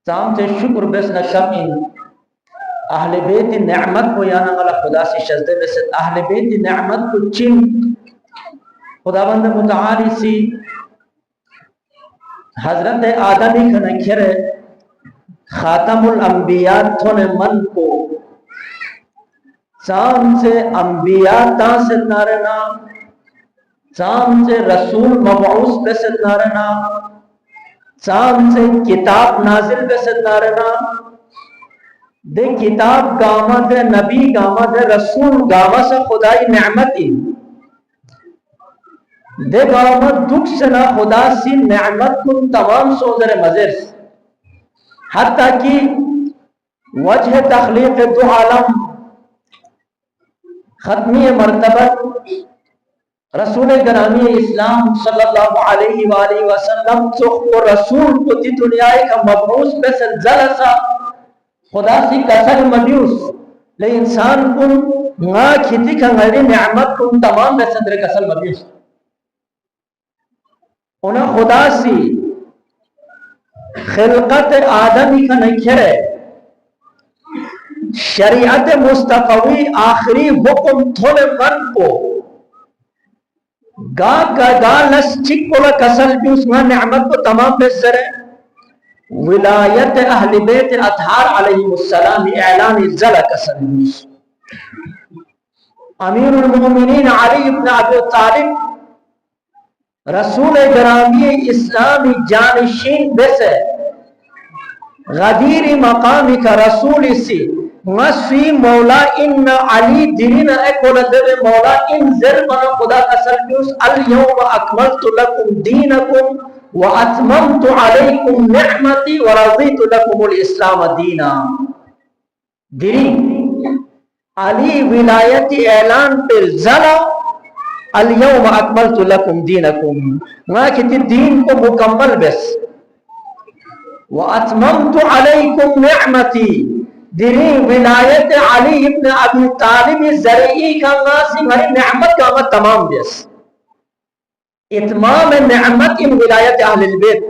سام سے شکر بس نہ کم ان اہل بیت نعمت کو یا نہ خدا سے شزدے بس اہل بیت نعمت کو چن خداوند متعالی سی حضرت آدمی کا نکھرے خاتم الانبیاء تھونے من کو سام سے انبیاء تاثر نارنا سام سے رسول مبعوث بسد نارنا سام سے کتاب نازل بسد نارنا دے کتاب گاما دے نبی گاما دے رسول گاما سے خدای نعمتی دے گاما دکھ سنا خدا سی نعمت کن تمام سوزر مزر حتیٰ کہ وجہ تخلیق دو عالم ختمی مرتبہ رسول گرامی اسلام صلی اللہ علیہ وآلہ وسلم تو رسول کو تی دنیا کا مبعوث بسل زلسا خدا سی کسر مبیوس لے انسان کن نا کھتی کا غیر نعمت کن تمام بسندر کسر مبیوس انہیں خدا سی خلقت آدمی کا نکھرے شریعت مصطفی آخری حکم تھوڑے من کو گا لس چکولا کسل بیوس نا نعمت کو تمام بسر ولایت اہل بیت اطہار علیہ السلام اعلان زل کسل بیوس امیر المؤمنین علی ابن ابی طالب رسول گرامی اسلامی جانشین بسے غدیر مقامی کا رسول سی مسوی مولا ان علی دیننا اکولا در مولا ان زر من خدا قسل بیوس اليوم اکملت لکم دینکم واتممت علیکم نعمتی ورضیت لکم الاسلام دینا دین علی ولایت اعلان پر زلا اليوم اکملت لکم دینکم نا کتی دین کو مکمل بس واتممت علیکم نعمتی دینی ولایت علی ابن ابی طالب زرعی کا ناسی ہماری نعمت کا آمد تمام بس اتمام نعمت ان ولایت اہل البیت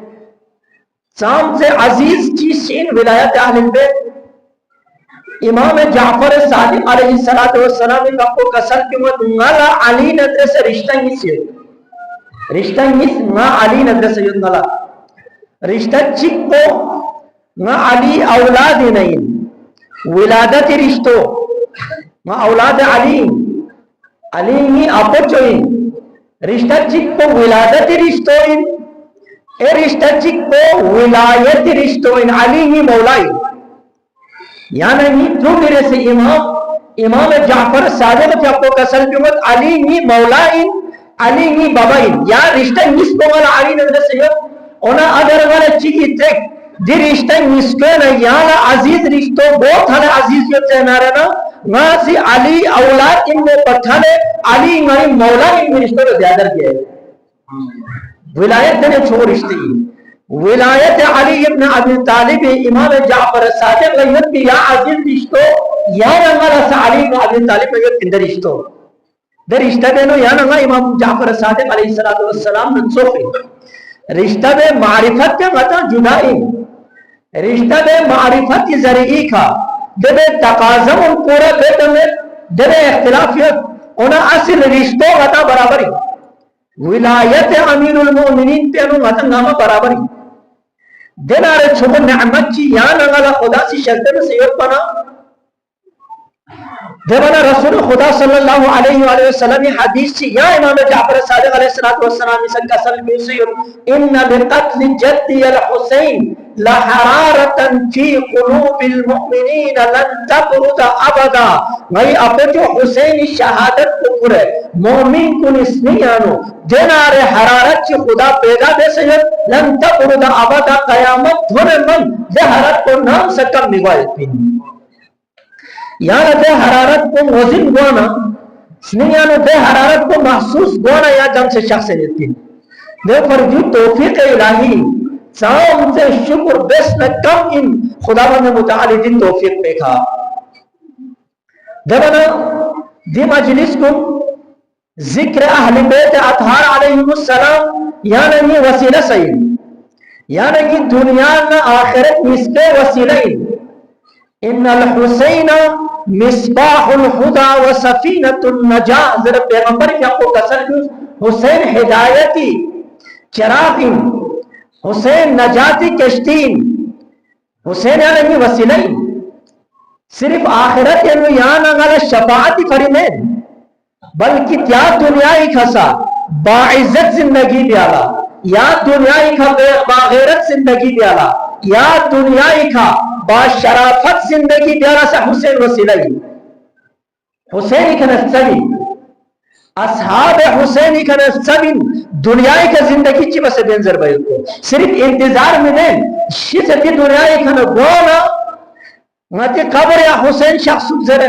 سام سے عزیز چیز ان ولایت اہل البیت امام جعفر صادق علیہ السلام کا کو کسر کی مت نالا علی ندر سے رشتہ ہی سے رشتہ ہی نا علی ندر سے نالا رشتہ چک کو نا علی اولاد نہیں ولادت رشتو نا اولاد علی علی ہی اپوچوئن رشتہ چک کو ولادت رشتوئن اے رشتہ چک کو ولایت رشتوئن علی ہی مولائن یعنی نہیں تو میرے سے امام جعفر صادق جب کو کسل جمت علی ہی مولائن علی ہی بابائن یا رشتہ نس کو والا علی ندر سے اونا ادر والا چکی تک دی رشتہ مسکن یانا عزیز رشتوں بہت ہمیں عزیزیت سے نارنا ناسی علی اولاد ان میں پتھانے علی ہماری مولا ان میں رشتوں کو زیادہ کیا ہے ولایت نے چھو رشتی ولایت علی ابن ابی طالب امام جعفر صادق لیت کی یا عزیز رشتوں یا نمارا سا علی ابن ابی طالب لیت کی در رشتوں در رشتہ دینو یا نمارا امام جعفر صادق علیہ السلام ننصوفی رشتہ بے معرفت کے مطا جدائی رشتہ بے معرفت ذریعی کا جب تقاضم ان پورا بیت میں جب اختلافیت انہا اصل رشتوں غطا برابری ولایت امین المؤمنین تینو غطا نامہ برابری دن آرے چھوڑ نعمت چی یا نگالا خدا سی شلتے میں سیوت پنا دیوانا رسول خدا صلی اللہ علیہ وآلہ وسلم حدیث چی یا امام جعفر صادق علیہ السلام سنکا صلی اللہ علیہ وسلم ان لقتل جدی الحسین لحرارتا فی قلوب المؤمنین لن تبرد ابدا میں اپنے حسین شہادت کو کرے مومن کن اس نہیں آنو جنار حرارت چی خدا پیدا دے سید لن تبرد ابدا قیامت دھنے من دے حرارت کو نام سکم نگوائیت پینی یعنی دے حرارت کو وزن گوانا یعنی دے حرارت کو محسوس گوانا یا جن سے شخص لیتی دے پر جو توفیق الہی سام سے شکر بس میں کم ان خداوند متعالی دن توفیق پہ کھا دے بنا دی مجلس کو ذکر اہل بیت اطہار علیہ السلام یعنی یہ وسیلہ سید یعنی کہ دنیا نہ آخرت مسکے وسیلین ان الحسین مصباح الہدا و سفینۃ النجاہ. حضرت پیغمبر کی آپ کو قسم، حسین ہدایتی چراغین، حسین نجاتی کشتین. حسین یعنی وسیلین صرف آخرت یعنی یعنی شفاعتی فرمین، بلکہ یا دنیای کھسا باعزت زندگی دیالا، یا دنیای کھا باغیرت زندگی دیالا، یا دنیای کھا با شرافت زندگی دیالا سا حسین وسیلئی. حسینی کا نسبی اصحاب حسینی کا نسبی دنیای کا زندگی چی بس بینزر بائی کو صرف انتظار میں دیں شیستی دنیای کا نگونا ماتی قبر یا حسین شخص زرے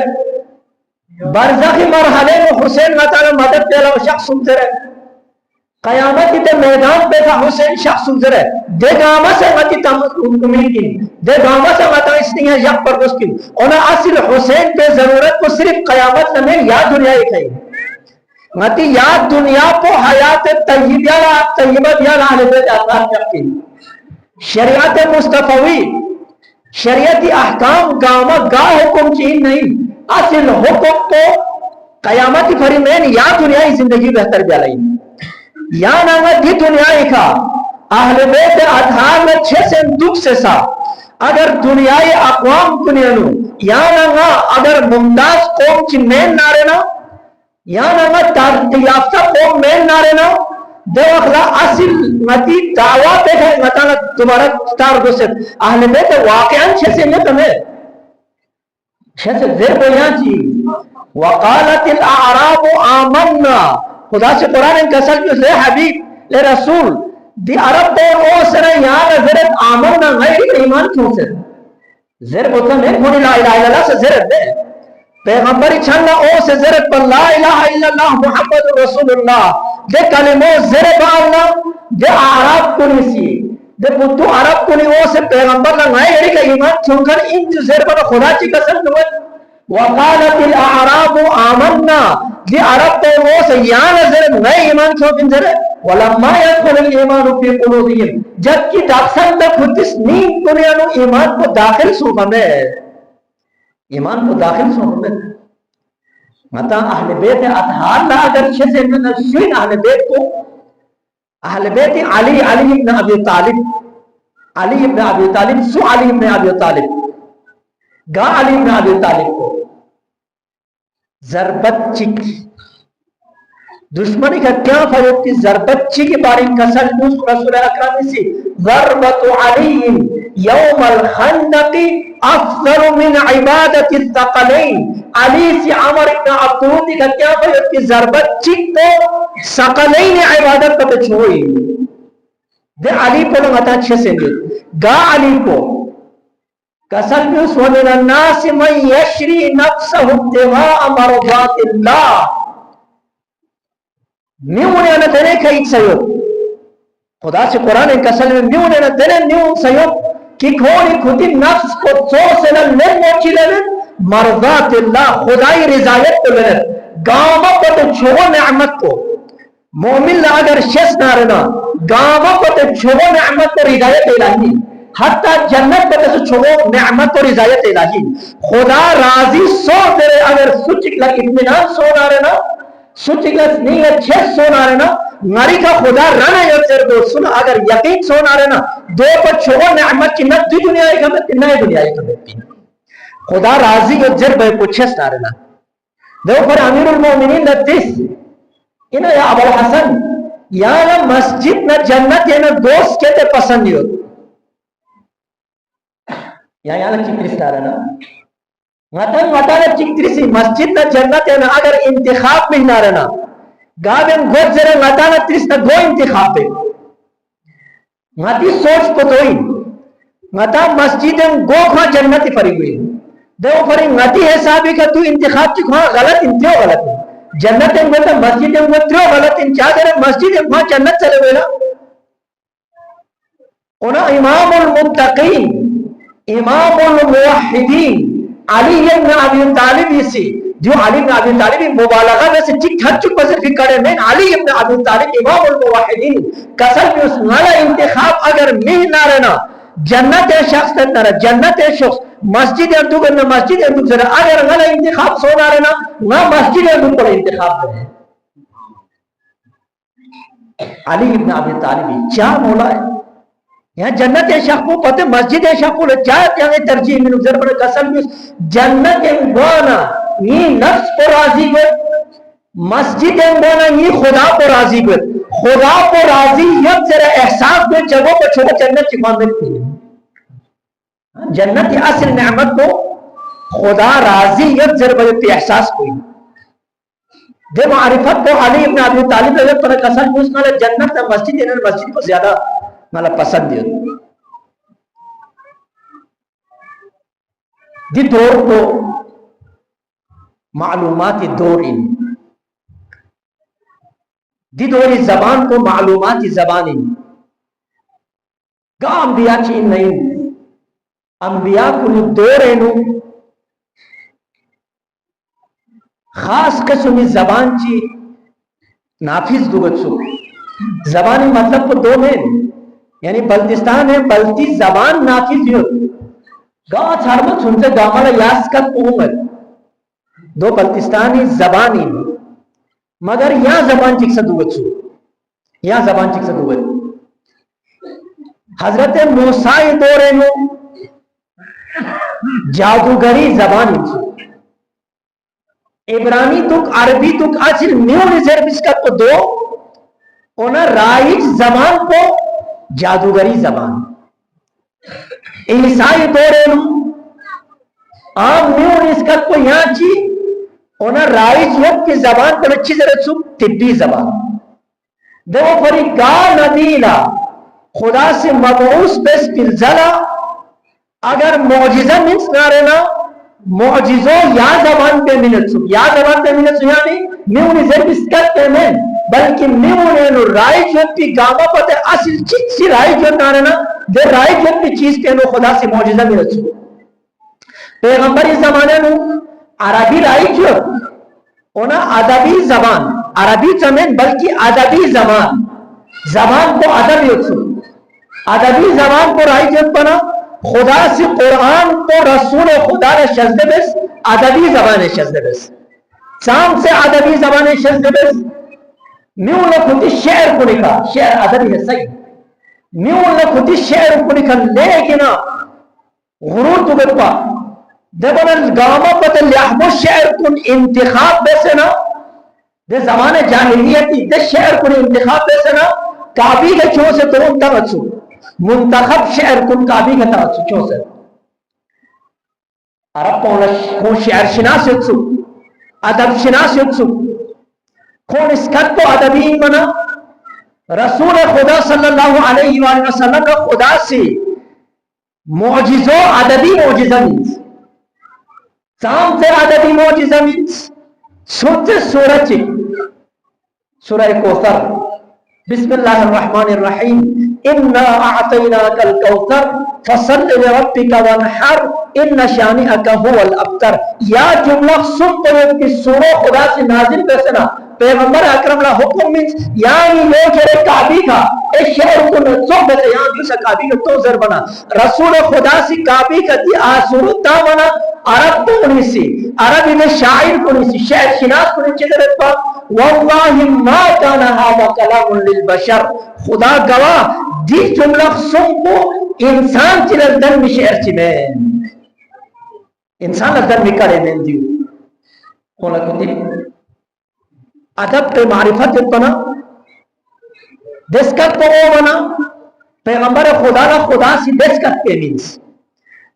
برزخی مرحلے میں حسین مطالع مدد دیلا شخص زرے قیامت تے میدان پہ تھا حسین شخص زرے دے گاما سے متی امید کی دے گاما سے متا اس نے یک پر گس کی انہا اصل حسین پہ ضرورت کو صرف قیامت میں یا دنیا ہی کہیں متی یا دنیا کو حیات طیبہ دیالا اہل بیت اطلاع چکی شریعت مصطفی شریعتی احکام گاما گاہ حکم چین نہیں اصل حکم کو قیامتی فرمین یا دنیای زندگی بہتر بیالائی یا نانا دی دنیای کا اہل بیت اطہار میں چھ سے دکھ سے سا اگر دنیای اقوام کنینو یا نانا اگر ممتاز قوم چی مین نارینا یا نانا یافتہ قوم مین نارینا دے اخلا اصل متی دعویٰ پہ ہے مطانا تمہارا تار گسد اہل بیت واقعاً چھ سے نہیں تمہیں چھ سے دیر بیان چی وقالت الاعراب آمنا خدا سے قرآن ان کا سل جو لے حبیب لے رسول دی عرب دے او سرے یہاں زرد آمنا غیر ایمان کیوں سے زرد ہوتا نہیں کھونی لا الہ الا اللہ سے زرد دے پیغمبری چھلنا او سے زرد پر لا الہ الا اللہ محمد رسول اللہ دے کلمو زرد آلنا دے عرب کنی سی دے بودو عرب کنی او سے پیغمبر لنگائی یعنی کہ ایمان کیوں کر ان جو زرد پر خدا چی قسم دوئے وقالت الاعراب آمنا دی عرب تو وہ سیان زرد نئے ایمان کیوں بنزر ہے ولما يدخل الایمان فی قلوبہم جب کی داخل تک خودس نیم کنیانو ایمان کو داخل سوکھا میں ایمان کو داخل سوکھا میں مطا اہل بیت اطہار لا اگر چھے سے نشوین اہل بیت کو اہل بیت علی ابن ابی طالب سو علی ابن ابی طالب گا علی ابن ابی طالب کو ضربت چک دشمنی کا کیا فروغ تھی ضربت چک بارے کسل رسول اکرم سے ضربت علی یوم الخندق افضل من عبادت الثقلین علی سے عمر ابن عبدالودی کا کیا فروغ تھی ضربت چک تو ثقلین عبادت پر چھوئی دے علی کو لوگ اتا چھے سے گا علی کو کسلبیس ومن الناس من یشری نفسه ابتغاء مرضات اللہ میونے نہ دینے کا ایک سیوب خدا سے قرآن ان کسل میں میونے نہ دینے نیون سیوب کی کھوڑی خودی نفس کو سو سے نہ لن موچی لن مرضات اللہ خدای رضایت کو لن گاما کو تو چھو نعمت کو مومن اگر شس نہ رہنا گاما کو تو چھو نعمت کو رضایت الہی حتی جنت بتا سے چھوڑو نعمت اور رضایت الہی خدا راضی سو تیرے اگر سچک لگ اتمنان سو نہ رہنا سچک لگ نہیں اچھے سو نہ رہنا ناری کا خدا رہنا یا تیرے دو سن اگر یقین سو نہ رہنا دو پر چھوڑو نعمت کی نت دی دنیا ایک ہمیں نئے دنیا ایک ہمیں خدا راضی یا جر بے کو چھس نہ رہنا دو پر امیر المومنین نتیس انہا یا ابو حسن یا نا مسجد نا جنت یا نا دوست کہتے پسند نہیں ہوتا یہاں چکری سے رہنا مطلب چکری سی مسجد نہ جنت ہے نا اگر انتخاب میں نہ رہنا گابن گوٹ زرے مطلب تریس نہ گو انتخاب پہ مطلب سوچ کو دوئی مطلب مسجد گو کھاں جنتی فری ہوئی دو فری مطلب حسابی کا تو انتخاب چی کھاں غلط انتیو غلط ہے جنت مطلب مسجد مطلب غلط انچا دے مسجد کھاں جنت چلے ہوئے نا انہا امام المتقین امام الموحدین علی ابن ابی طالب اسی جو علی بن ابی طالب مبالغہ میں سے چک ہر چک بزر فکر میں علی بن ابی طالب امام الموحدین کسل بھی اس نالا انتخاب اگر میں نہ رہنا جنت شخص نہ جنت شخص مسجد اردو کرنا مسجد اردو کرنا اگر نالا انتخاب سو نہ رہنا نہ مسجد اردو پر انتخاب کرنا علی بن ابی طالب کیا مولا ہے یہاں جنت شخص کو پتہ مسجد شخص کو جات یہاں ترجیح میں نظر پر قسم بھی جنت انگوانا یہ نفس کو راضی کر مسجد انگوانا یہ خدا کو راضی کر خدا کو راضی یک ذرا احساس میں جگہوں پر چھوڑا جنت کی معاملت نہیں جنت کی اصل نعمت کو خدا راضی یک ذرا بجتے احساس کوئی دے معرفت کو علی ابن ابی طالب رضی اللہ عنہ قسم بھی اس نالے جنت مسجد انہوں مسجد کو زیادہ مالا پسند ہے دی دور کو معلومات دور ان دی دوری زبان کو معلومات زبان ان گا انبیاء چین نہیں انبیاء کو دور انو خاص قسمی زبان چی نافذ دوگت سو زبانی مطلب کو دو میں یعنی بلتستان ہے بلتی زبان نافذ ہو گاہ چھارمت سنتے گامالا یاسکت پہنگل دو بلتستانی زبانی مگر یہاں زبان چک سدوگت سو یہاں زبان چک سدوگت حضرت موسیٰ دورے نو جادوگری زبانی سو عبرانی تک عربی تک آچر نیو نظر بسکت کو دو اونا رائج زبان کو جادوگری زبان عیسائی دورے نو عام نیو نسکت کو یہاں چی اونا رائج یک کی زبان کو اچھی ذرا سو طبی زبان دو فریقا ندیلا خدا سے مبعوث بس پلزلہ اگر معجزہ منس نہ رہنا معجزو یا زبان پہ منت سو یا زبان پہ منت سو یعنی نیو نظر بسکت پہ میں بلکہ نیو نو رائے جن پی گاما پتہ اصل چیز سی رائے جن نہ رہنا دے رائے جن پی چیز پہ نو خدا سے معجزہ میں رسو پیغمبر اس زمانے نو عربی رائے جن اونا ادبی زبان عربی زمین بلکہ ادبی زبان زبان کو ادبی رسو ادبی زبان کو رائے جن پنا خدا سے قرآن کو رسول خدا نے شزد بس ادبی زبان شزد بس سام سے ادبی زبان شزد بس نیو لکھتی شعر کو لکھا شعر ادبی ہے صحیح نیو لکھتی شعر کو لکھا لیکن غرور تو بکوا دبنا گاما پتہ لحظ شعر کن انتخاب بیسے نا دے زمان جاہلیتی دے شعر کن انتخاب بیسے نا کعبی کے چھو سے تو ان تغسو منتخب شعر کن کعبی کے تغسو چھو سے عرب کون شعر شناس یتسو ادب شناس یتسو کون اس خط کو ادبی بنا رسول خدا صلی اللہ علیہ وآلہ وسلم کا خدا سے معجزو ادبی معجزہ مینس سام سے ادبی معجزہ مینس سنتے سورہ چک سورہ کوثر بسم اللہ الرحمن الرحیم اِنَّا أَعْطَيْنَاكَ الْكَوْثَرَ فَصَلِّ لِرَبِّكَ وَانْحَرْ إِنَّ شَانِئَكَ هُوَ الْأَبْتَرُ یا جملہ سن پر کی سورہ خدا سے نازل کرسنا پیغمبر اکرم اللہ حکم منس یعنی لوگ جرے کعبی کا اس شہر کو نصوب بتا یہاں دوسرا کعبی کا تو ذر بنا رسول خدا سے کعبی کا دی آسورت تا بنا عرب تو نہیں سی عربی میں شاعر کو نہیں سی شاعر شناس کو نہیں چیزر پا واللہ ما کانا هذا کلام للبشر خدا گواہ دی جملہ سن کو انسان چلر دن میں شعر چی میں انسان دن میں کرے میں دیو خولا کو دی ادب پہ معرفت بنا دسکت پہ وہ بنا پیغمبر خدا را خدا سی دسکت پہ مینس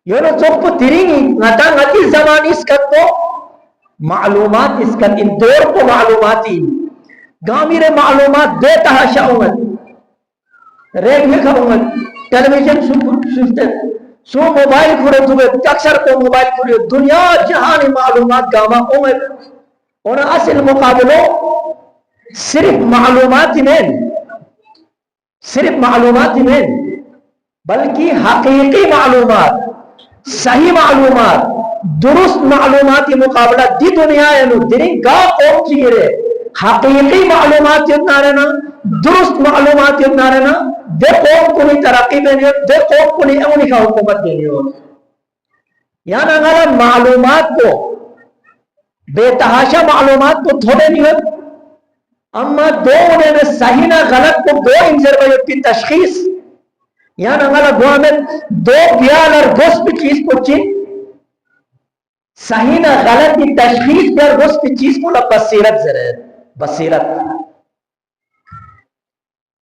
یہ نو چوک پہ تیرینگی نتا نتی زمان اسکت کو معلومات اسکت ان دور کو معلوماتی گامیر معلومات دیتا ہے شاہومت ریک لکھا ہوں ٹیلیویژن سوچتے سو موبائل کھڑے ہوئے اکثر کو موبائل کھڑے دنیا جہانی معلومات گاما عمر اور اصل مقابلوں صرف معلومات میں بلکہ حقیقی معلومات صحیح معلومات درست معلوماتی مقابلہ دی دنیا ہے نو دنی گا قوم چیئے حقیقی معلومات اتنا رہنا درست معلومات اتنا رہنا دے قوم کو نہیں ترقی دینی ہو دے قوم کو نہیں اونی کا حکومت دینی ہو یہاں اگر معلومات کو بے تحاشا معلومات کو تھوڑے نہیں ہو اما دو انہیں میں صحیح نہ غلط کو دو انجر بھائی کی تشخیص یہاں اگر گوہ میں دو بیال اور گوشت کی چیز کو چین صحیح نہ غلط کی تشخیص پر گوشت کی چیز کو بصیرت ضرور بصیرت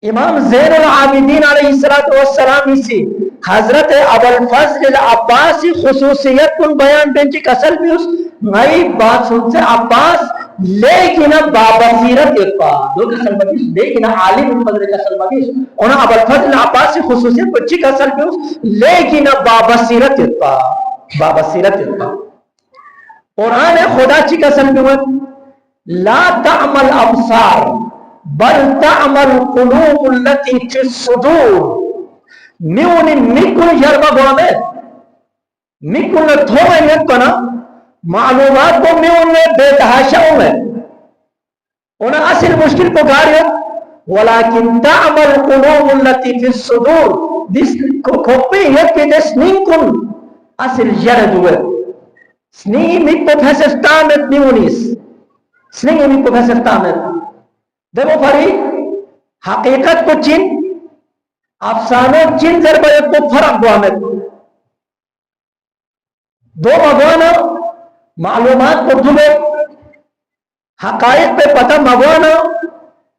امام زین العابدین علیہ السلام اسی حضرت ابوالفضل العباسی خصوصیت کن بیان بینچی کسل بھی اس نئی بات سن سے عباس لیکن بابصیرت اقبا دو کسل بھی اس لیکن عالم فضل کسل بھی اس انہا ابوالفضل العباسی خصوصیت بچی کسل بھی اس لیکن بابصیرت اقبا بابصیرت اقبا قرآن خدا چی کسل بھی اس لا تعمل ابصار بل تعمل قلوب التي في الصدور میونی میکن جربہ گوامے میکن تھوڑے نیت کنا معلومات کو میون میں بے تحاشاؤں میں انہا اصل مشکل کو گاری ہو ولیکن تعمل قلوب التي في الصدور دس کھوپی یہ کہ دس نین کن اصل جرد ہوئے سنی میک کو پھیسستامت میونیس سنگی میں کو بھیسرتا میں دیکھو پھری حقیقت کو چین افسانوں چین ضربیت کو فرق ہوا میں دو مغوانا معلومات کو دھوے حقائق پہ پتہ مغوانا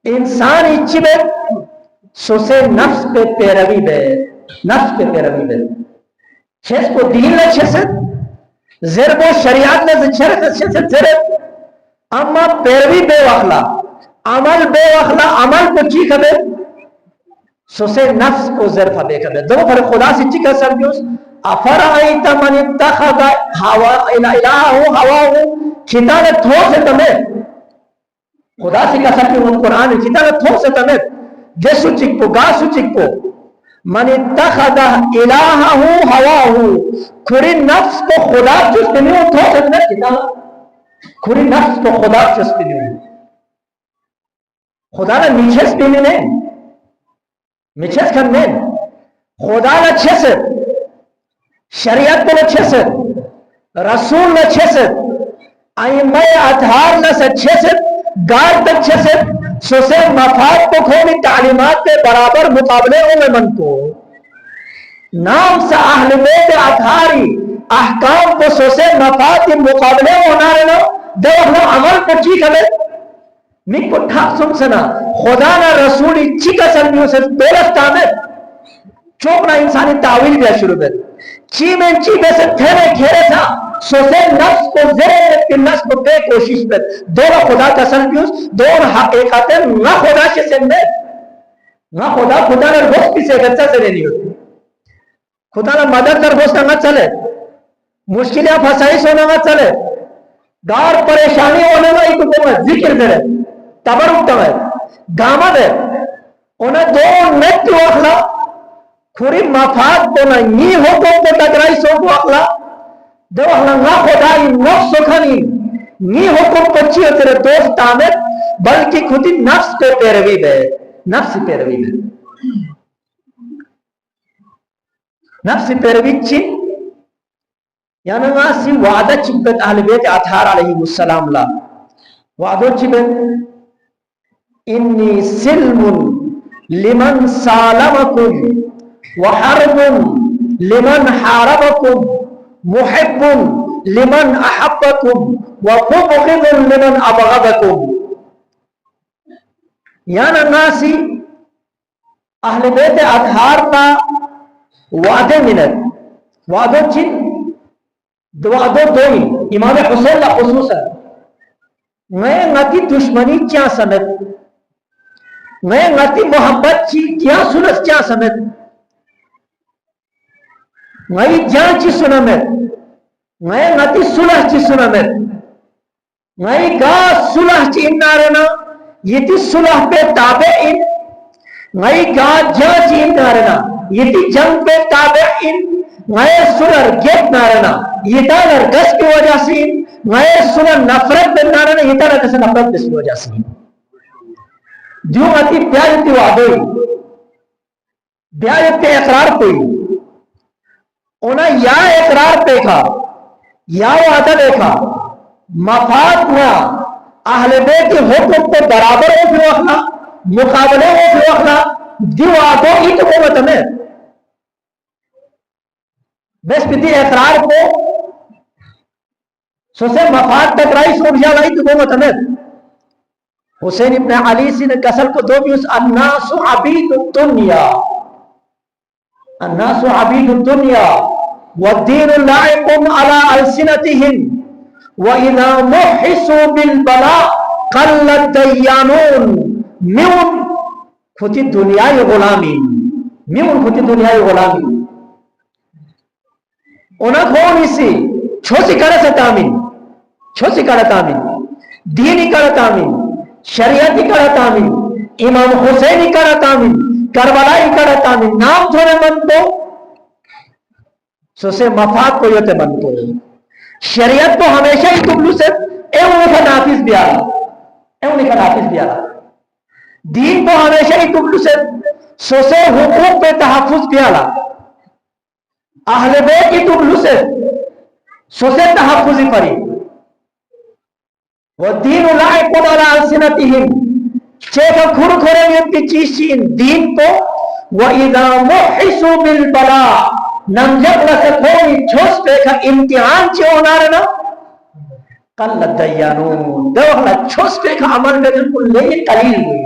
انسان اچھی بے سوسے نفس پہ پیروی بے نفس پہ پیروی بے چھس کو دین لے چھسد ضرب و شریعت لے چھسد ضرب اما پیروی بے وخلا عمل بے وخلا عمل کو چی کبے سو سے نفس کو ظرفہ بے کبے دو پر خدا سے چی کر سکتے افرائیت من اتخذ الہو ہواہو کتابت تھو سے تمہیں خدا سے کر سکتے ہیں قرآن کتابت تھو سے تمہیں جسو چک پو گاسو چک پو من اتخذ الہو ہواہو کھری نفس کو خدا جس دنیوں تھو سے تمہیں کتابت کھری نفس کو خدا چسپی نہیں خدا نہ نیچھس بھی نہیں نیچھس کھن نہیں خدا نہ چھسد شریعت کو نہ چھسد رسول نہ چھسد ائمہ اطہار نہ چھسد گار تک چھسد سوسے مفاد کو کھولی تعلیمات کے برابر مقابلے میں من کو نام سے اہل بیت اطہاری احکام کو سوسے مفاد کے مقابلے ہونا رہنا دو اپنا عمل کو چی کرے میک کو ٹھاک سن سنا خدا نہ رسولی چی کا سنگیوں سے دولست آمد چوکنا انسانی تعویل بیا شروع بید چی میں چی بے سے تھیرے کھیرے تھا سو سے نفس کو زیر کی نفس کو بے کوشش بید دونہ خدا کا سنگیوں دونہ حقیقتیں نہ خدا سے سنگے نہ خدا نہ رگوست کی سے غصہ سے لینی ہوتی خدا نہ مدد در گوست نہ چلے مشکلیاں پھسائی سونا نہ چلے دار پریشانی ہونے میں ایک کو ذکر کرے تبرک ہے گاما دے انہیں دو نیت کو اخلا کھوری مفاد کو نی حکم کو ٹکرائی سو کو اخلا دو اخلا نہ خدای نفس سکھنی نی حکم کو چیئے تیرے دوست آمد بلکہ خودی نفس کو پیروی بے نفس پیروی بے نفس پیروی چی یعنی ناسی وعدہ چکت اہل بیت اطہار علیہ السلام لا وعدہ چکت انی سلم لمن سالمکم وحرب لمن حاربکم محب لمن احبکم ومبغض لمن ابغضکم یعنی ناسی اہل بیت اطہار کا وعدہ منت وعدہ چکت وعدہ دوئی امام حسین لا خصوصا میں نتی دشمنی کیا سمت میں نتی محبت چی کیا سلس کیا سمت میں جان چی سنمت میں نتی سلح چی سنمت میں گا سلح چی انارنا یہ تی سلح پہ تابعین میں گا جان چی انارنا یہ تی جنگ پہ تابعین میں سلر گیت نارنا یہ نرگس کی وجہ سے غیر سنن نفرت بنانا نے یہ نرگس نفرت کی وجہ سے جو اتی پیارتی وعدوئی بیایت اقرار کوئی انہیں یا اقرار دیکھا یا وعدہ دیکھا مفاد نہ اہل بیت کے حکم کو برابر ہو پھر وقنا مقابلے ہو پھر وقنا جو وعدوں ہی تو قوت میں بس پتی اقرار کو سوسے مفاد ٹکرائی سوٹ جاوائی تو قوت میں حسین ابن علی سے نے کسل کو دو بیوس الناس عبید الدنیا الناس عبید الدنیا والدین لائق على ألسنتهم وإذا محسوا بالبلاء قل الديانون میون خودی دنیای غلامی میون خودی دنیای غلامی اونا کھونی سی چھوسی کرتا تامین چھوسی کرتا تامین دینی کرتا تامین شریعتی کرتا تامین امام حسینی کرتا تامین کربلائی کرتا تامین نام تھوڑے من تو سو سے مفاد کو یوتے من تو شریعت تو ہمیشہ ہی تم سے ایونے کا نافذ بیارا ایونے کا نافذ بیارا دین تو ہمیشہ ہی تم سے سو سے حقوق پہ تحفظ بیارا اہل بیت کی تم سے سو سے تحفظی پری وہ دین لائق علی السنتہم چیکا کھر کھرے میں کی چیز چین دین تو وَإِذَا مُحِسُوا بِالْبَلَاءِ نمجب لسے کوئی چھوس پہ کا امتحان چھے ہونا رہنا قَلَّ الدَّيَّانُونَ دوہلا چھوس پہ کا عمل میں کو لے قلیل ہوئی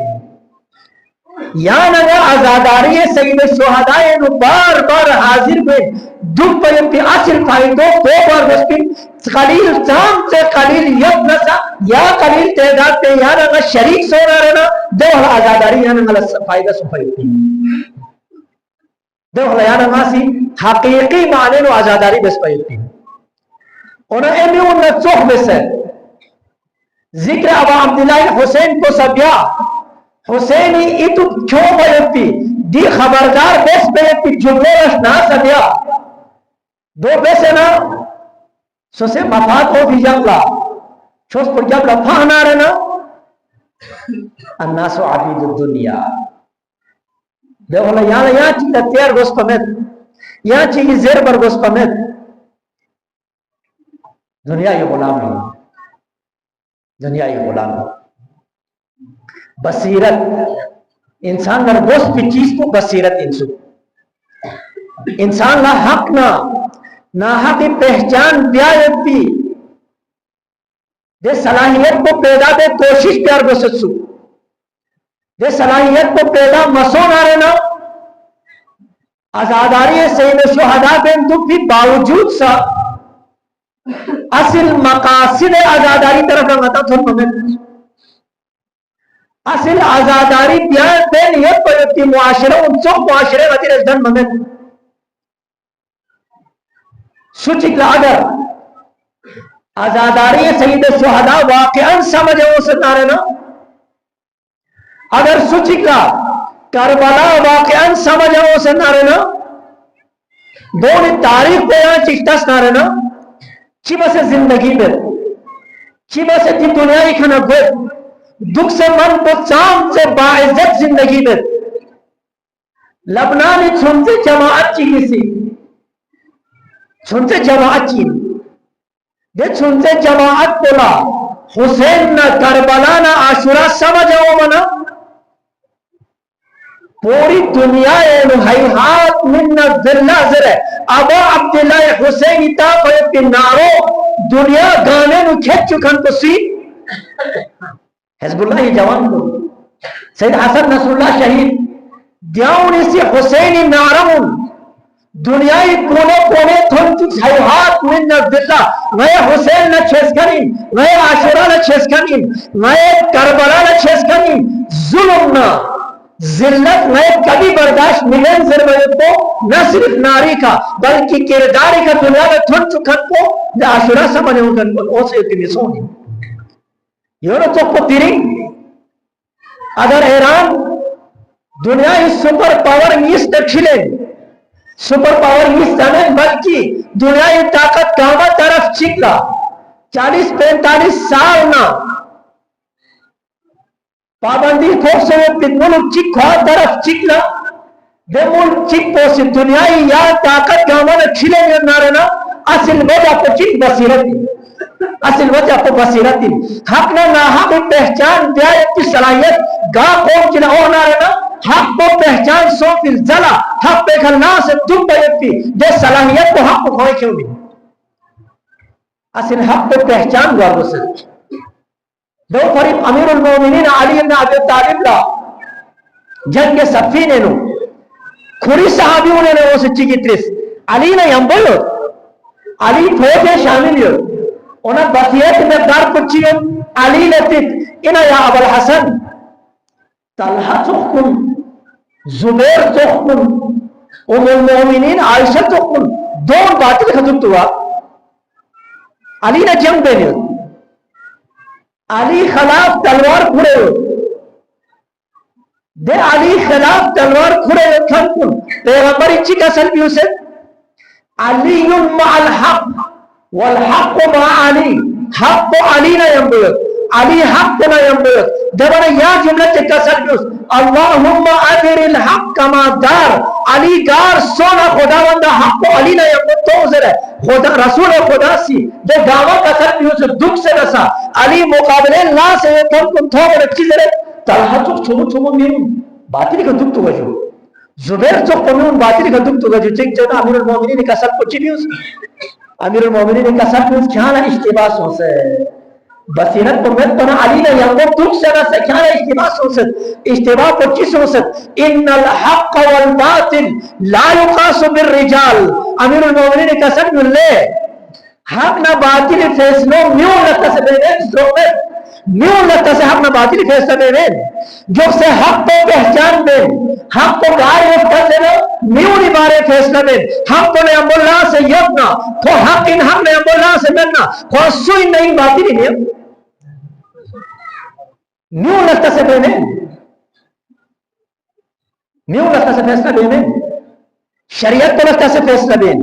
یا نگا ازاداری سید شہدائے نو بار بار حاضر ہوئے دکھ پر امتی اصل فائدو دو بار بسپن قلیل چام سے قلیل یک نسا یا قلیل تعداد پہ یا نگا شریک سونا رہنا دوہلا ازاداری یا نگا فائدہ سو فائدتی دوہلا یا نگا سی حقیقی معنی نو ازاداری بس فائدتی انہوں ایمی انہوں چوک بس ہے ذکر ابا عبداللہ حسین کو سبیا حسینی ایتو کیوں بیتی دی خبردار بیس بیتی جملے رشنا سبیا دو بیسے نا سو سے مفاد ہو بھی جملہ چھوس پر جملہ پہنا رہنا الناس عبید الدنیا دیکھونا یہاں چیزا تیر گوس پمید یہاں چیزی زیر بر گوس پمید دنیا یہ غلام ہے دنیا یہ غلام ہے بصیرت انسان نر گوس پی چیز کو بصیرت انسان لا حق نہ حق پہچان بیایت بھی دے صلاحیت کو پیدا دے کوشش پیار گوست سو دے صلاحیت کو پیدا مسون آ رہنا ازاداری سید شہداء بین تو بھی باوجود سا اصل مقاصد ازاداری طرف رنگتا تھو ممت اصل ازاداری بیان بین یہ پرتی معاشرہ ان سو معاشرے غتی رجدن ممت سوچکلا اگر ازاداری سید شہداء واقعاً سمجھے ہو سکتا رہنا اگر سوچکلا کربلا واقعاً سمجھے ہو سکتا رہنا دونی تاریخ بیان چکتا سکتا رہنا چی بسے زندگی میں چی بسے تی دنیای کھنا گوئے دکھ سے من کو چام سے باعزت زندگی میں لبنانی چھنتے جماعت چیلی سی چھنتے جماعت چیلی دے چھنتے جماعت بولا حسین نہ کربلا نہ عاشورہ سمجھو منا پوری دنیا حیحات من الذلہ ذرے ابا عبداللہ حسین تا قیب کی نارو دنیا گانے نو کھیچ چکن کو سی حزب اللہ جوان کو سید حسن نصر اللہ شہید دیاؤنی سی حسینی نارمون دنیای کونے کونے تھن چک حیحات من الذلہ غیر حسین نہ چھیس کنیم غیر عاشورہ نہ چھیس کنیم غیر کربلا نہ چھیس کنیم ظلم نہ ذلت میں کبھی برداشت ملین ضرورت کو نہ صرف ناری کا بلکہ کرداری کا دنیا میں تھن چکن کو عاشورہ سمجھے ہوں کن کو اسے اتنی سونی یہ نہ تو کو تیری اگر ایران دنیا اس سپر پاور نیس تکشلے سپر پاور یہ سنن بلکہ دنیای طاقت کامہ طرف چکلا 40-45 سال نہ پابندی تھوک سے ملک چک خواہ طرف چکلا دے ملک چک پوسی دنیای یا طاقت کامہ نے کھلے نارنا اصل وجہ کو چک بصیرتی اصل وجہ کو بصیرتی حق نہ حق پہچان دیائت کی صلاحیت گاہ قوم چنہ اور نارنا حق کو پہچان سو فی الزلہ حق پہ کھلنا سے دم بیتی دے صلاحیت کو حق کو کھوئے کیوں بھی اصل حق کو پہچان گوا گسل دو فریب امیر المومنین علی بن ابی طالب لا جنگ صفین نو کھوری صحابیوں نے وہ سچی کی تریس علی نے ینبولو علی فوجے شامل یو انہا بسیت میں دار پچھئے علی نے تک انہا یا ابو الحسن طلحہ تخکن زبیر تخکن ام المومنین عائشہ تخکن دون باطل خطب توا علی نے جنگ دے لیا علی خلاف تلوار کھڑے ہو دے علی خلاف تلوار کھڑے ہو تھنکن پیغمبر اچھی کا سلبی اسے علی مع الحق والحق مع علی حق کو علی نہ ینبویت علی حق کو نہ ینبویت دیوانا یا جملہ چکا سلبی اس اللہم ادر الحق کما دار علی گار سونا خدا وندہ حق کو علی نہ ینبویت تو ازر ہے خدا رسول خدا سی دے گاوہ کا سلبی اسے دکھ سے رسا علی مقابلے اللہ سے یہ تھنکن تھو میں رکھی زرے طلحہ چک چھمو چھمو میرون باطلی کا دکھ تو گجو زبیر چک پمیون باطلی کا دکھ تو گجو چک جونا امیر المومنین کا سب کچھ بھی اس امیر المومنین کا سب کچھ کھانا اشتباس ہو سے بصیرت کو میں پنا علی نے یعنی دکھ سے نہ سے کھانا اشتباس ہو سے اشتباس کو چیز ہو سے ان الحق والباطل لا یقاس بالرجال امیر المومنین کا سب کچھ لے حق نہ باطل فیصلوں میون لگتا سے بے میون لگتا سے حق نہ باطل فیصلہ دے جو سے حق کو پہچان دے حق کو غائب کر دے میون بارے فیصلہ دے حق کو نعم اللہ سے یبنا تو حق ان حق نعم اللہ سے ملنا تو سوئی نہیں باطل نہیں میون لگتا سے بے میون لگتا سے فیصلہ دے شریعت کو لگتا سے فیصلہ دے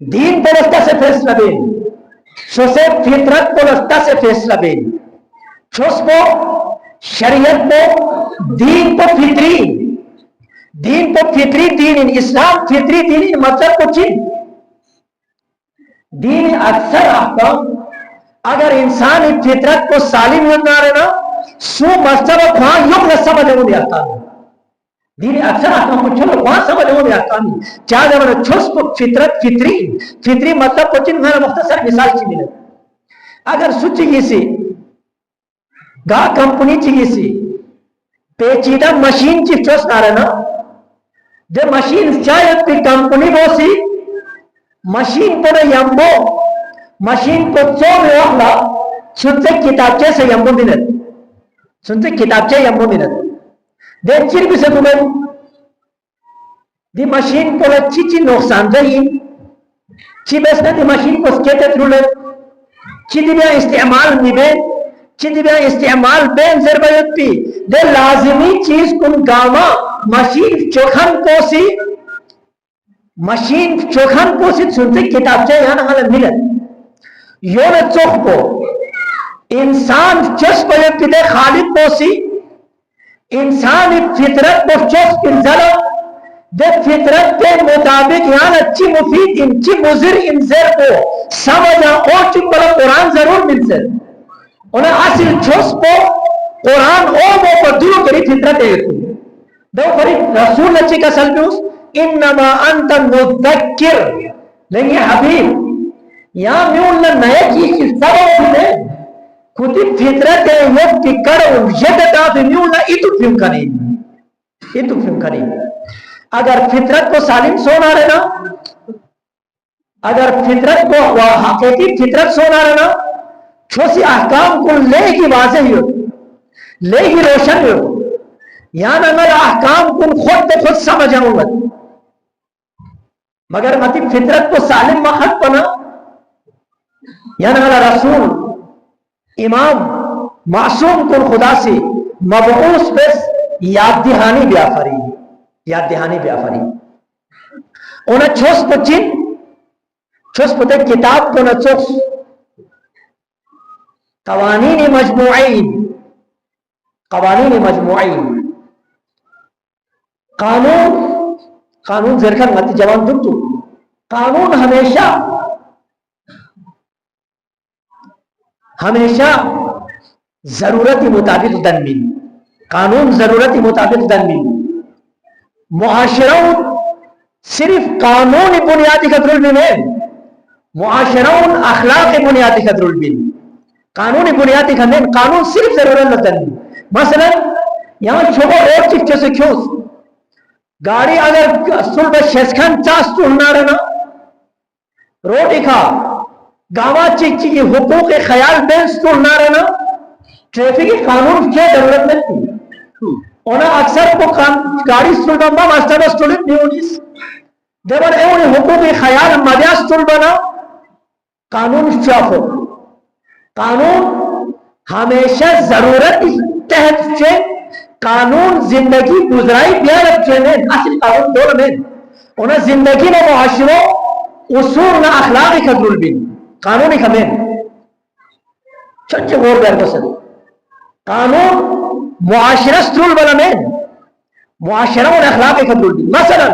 دین کو لگتا سے فیصلہ دے سو سے فطرت کو لگتا سے فیصلہ دے چھوس کو شریعت کو دین کو فطری دین اسلام فطری دین مطلب کو چین دین اکثر احکام اگر انسان فطرت کو سالم ہونا رہنا سو مطلب وہاں یوں نہ سمجھ ہوں دیا کام دین اکثر احکام کو چلو وہاں سمجھ ہوں دیا کام چاہ جب چھوس کو فطرت فطری مطلب کو چین میں مختصر مثال چی ملے اگر سوچی گی گا کمپنی چیگی سی پیچیدہ مشین چی چوس نہ رہنا دے مشین شاید پی کمپنی بو سی مشین پر یمبو مشین کو چو میں وقلا سنتے کتابچے سے یمبو منت سنتے کتابچے یمبو منت دے چیر بھی سے تمہیں دی مشین کو چی نقصان دہی چی بیسنا دی مشین کو سکیتے ترولے چی دی بیا استعمال نبے چند بیا استعمال بین ضربیت پی دے لازمی چیز کن گاما مشین چوکھن پوسی سنتے کتاب چاہے یہاں حال ملت یون چوکھ کو انسان چس بیت پی دے خالد پوسی انسان فطرت کو چس انزلو دے فطرت کے مطابق یہاں اچھی مفید انچی مضر انزر کو سمجھا اور چک بلا قرآن ضرور ملسل انہیں اصل چھوس کو قرآن او مو پر دلو کری فطرت ہے دو فرید رسول نچی کا سلبیوس انما انت مذکر لیکن حبیب یہاں میں انہوں نے نئے چیز کی سبب ہوتے کتی فطرت ہے یہ فکر یدتا بھی میں انہوں نے اتو فیم کریں اگر فطرت کو سالم سونا رہنا اگر فطرت کو حقیقی فطرت سونا رہنا چھوسی احکام کو لے کی واضح ہو لے کی روشن ہو یعنی میرا احکام کو خود خود سمجھ آؤں گا مگر مطی فطرت کو سالم مخت پنا یعنی میرا رسول امام معصوم کو خدا سے مبعوث بس یاد دہانی بیا فری یاد دہانی پہ آفری انہیں چھوس پچین چھوس پتے کتاب کو نچوس قوانین مجموعین قانون زرکر مت جوان دکتو قانون ہمیشہ ضرورتی مطابق دنمی قانون ضرورتی مطابق دنمی معاشروں صرف قانون بنیادی قدر البین معاشروں اخلاق بنیادی قدر البین قانون بنیادی قدر قانون صرف ضرورت دنمی مثلا یہاں چھوڑو روڈ چک جیسے کیوس گاڑی اگر صلح شیسکن چاس تو ہونا رہنا روڈ اکھا گاوا چک چکی حقوق خیال بینس تو ہونا رہنا ٹریفک قانون کیا ضرورت نہیں تھی انہاں اکثر کو گاڑی صلح بمبا مستر اسٹوڈنٹ نیونیس دیور ایونی حقوق خیال مدیاس صلح بنا قانون شافو قانون ہمیشہ ضرورت تحت سے قانون زندگی گزرائی بیار اچھے اصل قانون دور میں انہیں زندگی نہ معاشروں اصول نہ اخلاقی قدر بھی قانونی خمین چھچے غور بیار بسد قانون معاشرہ سترول بلا میں معاشرہ اور اخلاقی قدر بھی مثلا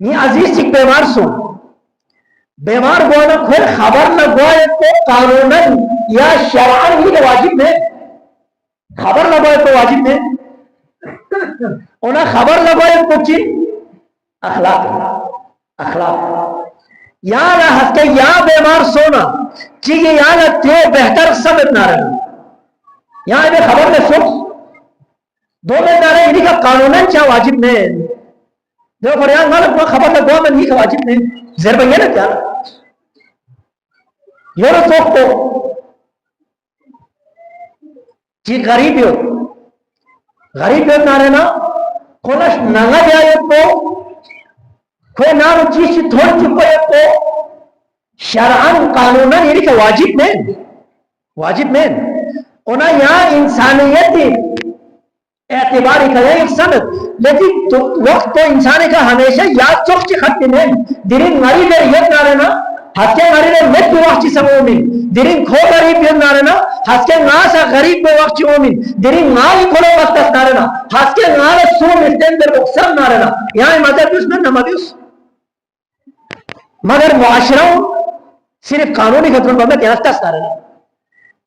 یہ عزیز چک بیمار سو بیمار گوانا کھر خبر نہ گوائے تو قانوناً یا شرعاً ہی واجب میں خبر نہ گوائے تو واجب میں انہیں خبر نہ گوائے تو چی اخلاق یا نہ ہستے یا بیمار سونا چیئے یا نہ تیو بہتر سمت نہ رہنا یا انہیں خبر نہ سوچ دو میں نہ رہے انہیں کا قانوناً چاہ واجب میں جو فریان مالک خبر نہ گوائے میں نہیں کا واجب میں ضربہ یہ نہ کیا یہ نہ سوک تو چیز غریب نہ رہنا کونش ننگا جائے تو کوئی نام چیز تھوڑ چپے تو شرعاً قانوناً یہ کہ واجب میں انہاں یہاں انسانیت اعتباری کرے ایک سمت لیکن وقت تو انسانے کا ہمیشہ یاد چوک چی ختم ہے درین غریب یت نہ رہنا ہسکے غریب مت وقت چی سمومن درین کھو غریب یت نہ رہنا ہسکے ناسا غریب وقت چی اومن درین نالی کھولو وقت نہ رہنا ہسکے نال سو مستن در بکسر نہ رہنا یہاں مدر بیس میں نمدیس مگر معاشروں صرف قانونی خطرون بہت یانستاس نہ رہنا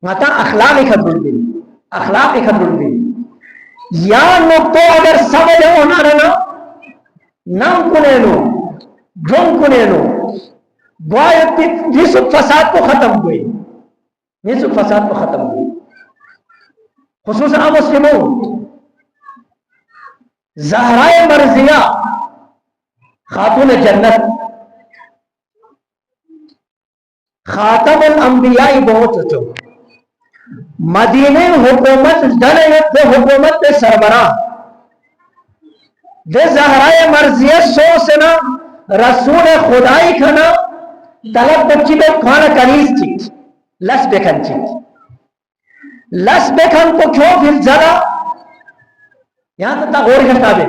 مطا اخلاقی خطرون بھی یا نکتو اگر سمجھ ہونا رہنا نم کنینو جن کنینو گوائے نصف فساد کو ختم ہوئی خصوصا مسلمون زہرائے مرضیہ خاتون جنت خاتم الانبیاء بہت تو مدینہ حکومت دلیت حکومت پہ سربراہ دے زہرائے مرضیہ سو سنا رسول خدائی کھنا طلب بچی پہ کھانا کنیز چیز لس بکن کو کیوں پھر زدہ یہاں تک غور کرتا بھی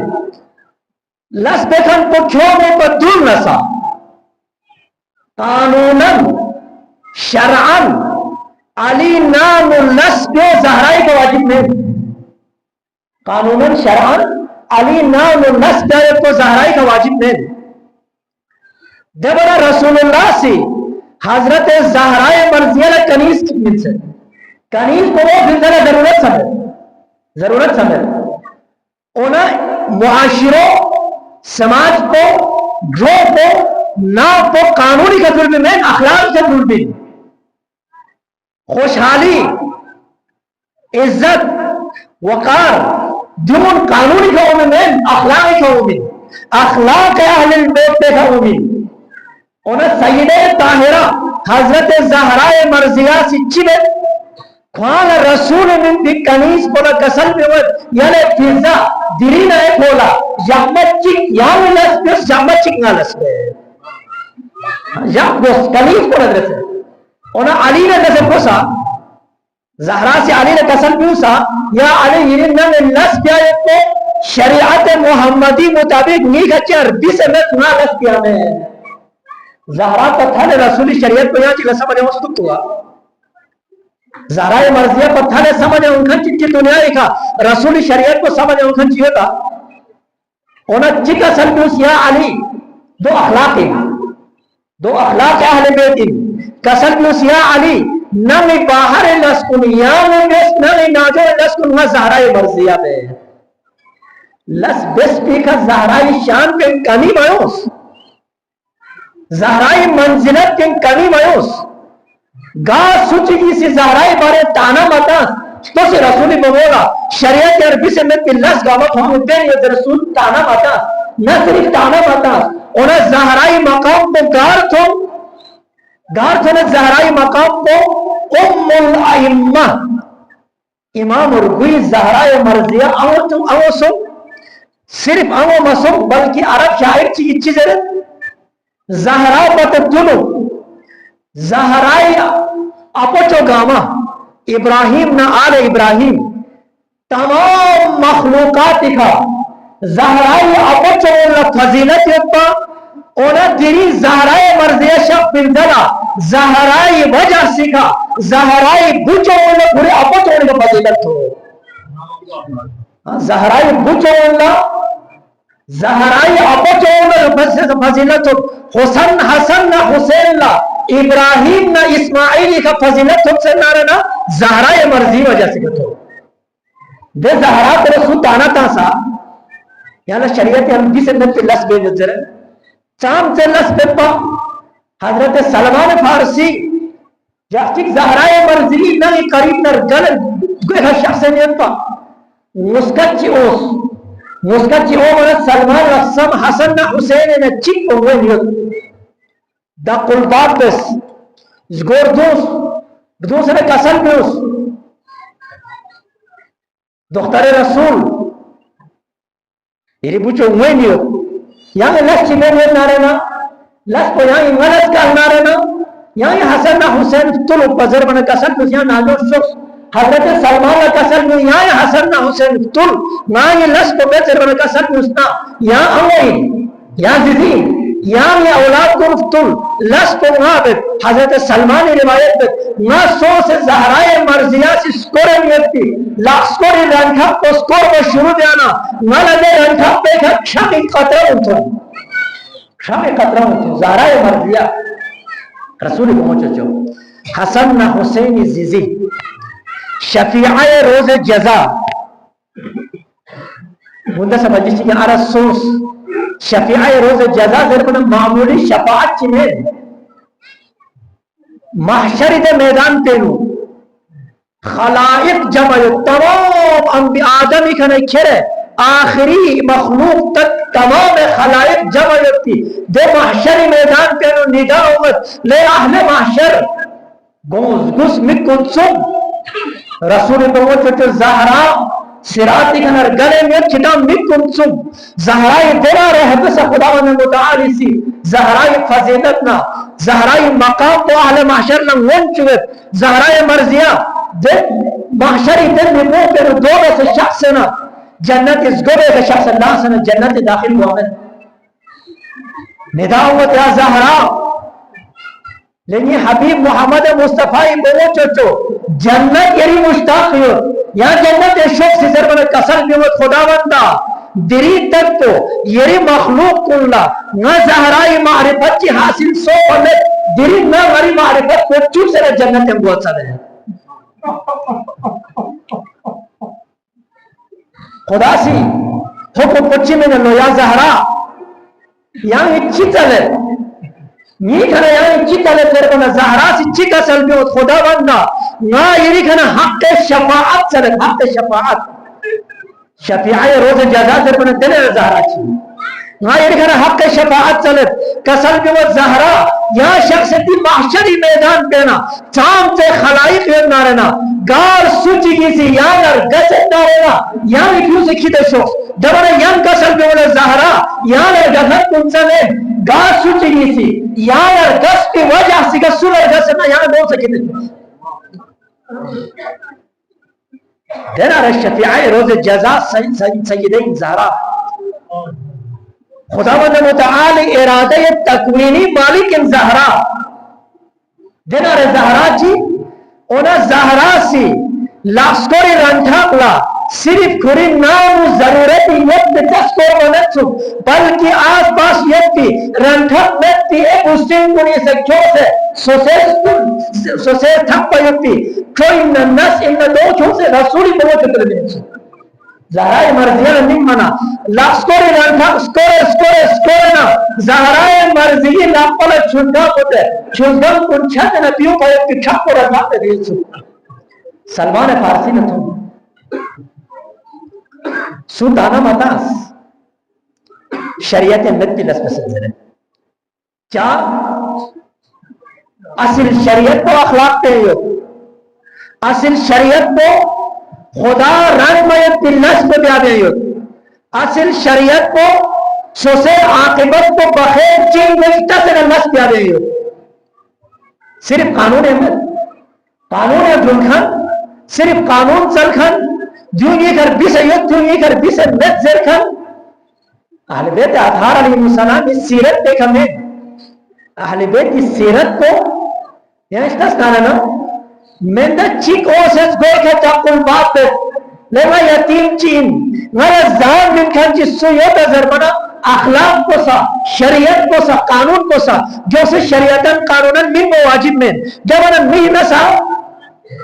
لس بکن کو کیوں وہ بدون نسا قانوناً شرعاً علی نام النسب زہرائی کا واجب نہیں قانوناً شرعاً علی نام النسب کو زہرائی کا واجب نہیں دیبرا رسول اللہ سے حضرت زہرائے مرضیہ کنیز کی مل سے کنیز کو وہ پھر ذرا ضرورت سمجھ انہیں معاشروں سماج کو جو کو نہ تو قانونی کا ظلم میں اخلاق سے ظلم بھی خوشحالی عزت وقار دون قانونی کا عمومین اخلاقی کا عمومین اخلاق اہل البیت پہ کا عمومین انہیں سید طاہرہ حضرت زہرائے مرضیہ سچی میں خوان رسول من بھی کنیز بولا کسل میں ہوئے یعنی فیضا دلین ہے بولا یحمد چک یہاں لس پیس یحمد چک نہ لس پہ کنیز بولا درسے انہیں علی نے نظر پوسا زہرا سے علی نے قسم پیوسا یا علی یرین میں لس پیا کو شریعت محمدی مطابق نہیں گچے عربی سے میں تنا لس پیا میں زہرا پتھا نے رسولی شریعت کو یہاں چلے سمجھے مستق ہوا زہرا مرضیہ پتھا نے سمجھے انکھن چکی دنیا ایکا رسولی شریعت کو سمجھے انکھن چیئے تھا انہا چکا سلپوس یا علی دو اخلاق اہل بیتی کسلپوس یا علی نمی باہر لسکن یا نمی ناجو لسکن وہ زہرا مرضیہ میں لس بس پی کا زہرائی شان پہ کمی مایوس زہرائی منزلت پہ کمی مایوس گا سوچی کی سی زہرائی بارے تانا ماتا تو سے رسولی بمولا شریعت عربی سے میں پلس گاوت ہم دیں یہ رسول تانا ماتا نہ صرف تانا ماتا انہیں زہرائی مقام کو گار تھو نے زہرائی مقام کو ام الائمہ امام ارگوی زہرائی مرضیہ او سن صرف او مسن بلکہ عرب شاعر چیز ہے زہرا بتدنو زہرائی اپچو گاما ابراہیم نہ آل ابراہیم تمام مخلوقات کا زہرائی اپچو فضیلت یپا اونا دیری زہرائی مرضیہ شب بندلا زہرائی وجہ سکھا زہرائی بچو اونا پورے اپچو اونا فضیلت ہو زہرائی بچو اونا زہرائی اپچو اونا فضیلت ہو حسن نہ حسین نہ ابراہیم نہ اسماعیلی کا فضیلت ہم سے نارنا زہرائی مرضی وجہ سکھت ہو دے زہرا پر رسول تانا تاسا یعنی شریعت عربی سے نبی لس بے نظر ہے چام سے لس بے پا حضرت سلمان فارسی جاکتک زہرائی مرضی نہ قریب نہ گل گوئے شخص نیت پا مسکت چی او مرد سلمان رسم حسن نہ حسین نہ چک ہوئے نیت دا قلبات بس گردوس نے قسم بیوس دختر رسول یہ بچو ہوئے نیو یہاں لس چی میں نیت نہ رہنا لس کو یہاں غلط کرنا رہنا یہاں حسن نہ حسین طلب بزر بنا قسم بیوس یہاں ناجو شخص حضرت سلمان کا قسم بیوس یہاں حسن نہ حسین طلب نہ یہ لس کو بزر بنا قسم بیوس نا یہاں اوئی یہاں زیزین یہاں یہ اولاد کو مفتل لس کو معابد حضرت سلمان روایت بد نہ سو سے زہرائی مرضیہ سے سکورے نیت کی لا سکوری رنکھا کو سکور کو شروع دیانا نہ لگے رنکھا پہ کھا کھامی قطرہ انتو زہرائی مرضیہ رسول کو موچو چو حسن نہ حسین زیزی شفیعہ روز جزا مندہ سمجھے کہ آرہ سوس شفیعہ روز جزا ذرا معمولی شفاعت چنے محشر دے میدان پہنو خلائق جمع تمام انبیاء آدمی کھنے کھرے آخری مخلوق تک تمام خلائق جمع یکتی دے محشری میدان پہنو نگاہ امت لے اہل محشر گس مکن سن رسول بہت زہرا سراتی کنر گلے میں چھٹا مکن سن زہرائی دینا رہے بس خداوند متعالی سی زہرائی فضیلتنا زہرائی مقام تو اہل محشر نہ ون چوت زہرائی مرضیہ محشری دن میں منہ پر دو سے شخص نا جنت اس گوبے کا شخص اللہ سے جنت داخل ہوا ہے نداؤت یا زہرا لیکن حبیب محمد مصطفیٰ بولو چچو جنت یری مشتاق ہو یا جنت شخص سے ضرور کسر بیوت خداوندہ دری تک تو یری مخلوق کلا نہ زہرائی معرفت کی حاصل سو پلے دری نہ غری معرفت کو چوب سے جنت میں بہت سارے ہیں خدا سی حکم پچی میں نلو یا زہرا یہاں اچھی چلے یہ کھنا یہاں اچھی چلے تیرے کو زہرا سی اچھی کا سل بیوت خدا بندہ نہ یہ کھنا حق شفاعت چلے حق شفاعت شفیعہ روز جزا سے پنے دلے زہرا چھی نہ یہ کھنا حق شفاعت چلے کسل بیوت زہرا یہاں شخص تی محشری میدان پینا چام سے خلائق نہ رہنا گار سوچی کی سی یانر گسد نہ رہنا یہاں کیوں سے کھیتے شو جبانا یہاں کسل بیوت زہرا یانر گسد کن سلے گار سوچی کی سی یانر گس کی وجہ سی گسولر گسد نہ یہاں دو سے کھیتے شو دینا شفیع روز جزا سیدین زہرا خداوند متعال ارادہ تکوینی مالک زہرا دینا زہرا جی اونا زہرا سی لاسکوری رنٹھاقلا صرف کھری نام ضرورت یک دسکور ونچو بلکہ آس پاس یک تی رنٹھاق بیتی ایک حسین کنی سے کیوں سے سوسے تھک پا یک تی کوئی ننس ان دو چھو سے رسولی بہت کر دینے زہرائے مرضیہ نہیں منا لاسکوری رنٹھاق سکور نا زہرائے مرضی لاپل چھنگا ہوتے چھنگا کن چھت نبیوں پا یک تی چھپ کو رنٹھاق دے دینے سلمان فارسی نے تو سودانا متاس شریعت نتی لس مسئلہ چار اصل شریعت کو اخلاق تے ہو اصل شریعت کو خدا رنگ میت لس پہ بیادے ہو اصل شریعت کو سوسے عاقبت کو بخیر چین گشتہ سے لس بیادے ہو صرف قانون احمد قانون احمد خان صرف قانون چل کھن جو یہ کر بیس ایت جو یہ کر بیس مت زیر کھن اہل بیت اطہار علیہ السلام کی سیرت دیکھا میں اہل بیت کی سیرت کو یعنی اس دست کہنا نا میں دا چیک اوسس گوئی کہ تاقل باپ لیوا یتیم چین میرا زہر من کھن جس سو یہ تذر بنا اخلاق کو سا شریعت کو سا قانون کو سا جو سے شریعتاً قانوناً من مواجب میں جب انہا مہینہ سا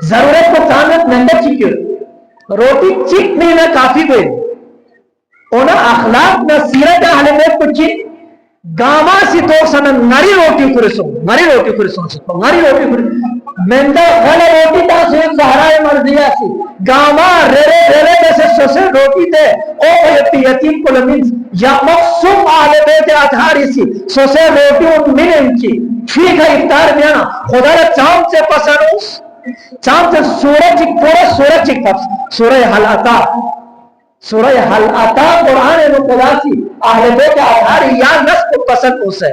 ضرورت کو تعمت نندر چکر روٹی چک نہیں نہ کافی کوئی اونا اخلاق نہ سیرت اہل بیت کو چک گاما سی تو سنن نری روٹی کرسوں نری روٹی کرسوں نری روٹی کرسوں مندہ غل روٹی تا سویت زہرائے مرضیہ سی گاما ریرے جیسے سوسے روٹی تے او یتیم کو لمنز یا مقصوم اہل بیت اتھاری سی سوسے روٹی ان من انچی ٹھیک ہے افطار میانا خدا را چاند سے پسنوس چاند سے سورج پورا سورج سورہ حل عطا سورہ حل عطا قرآن مقدسی اہل بیت اطہاری یا نس کو پسند اسے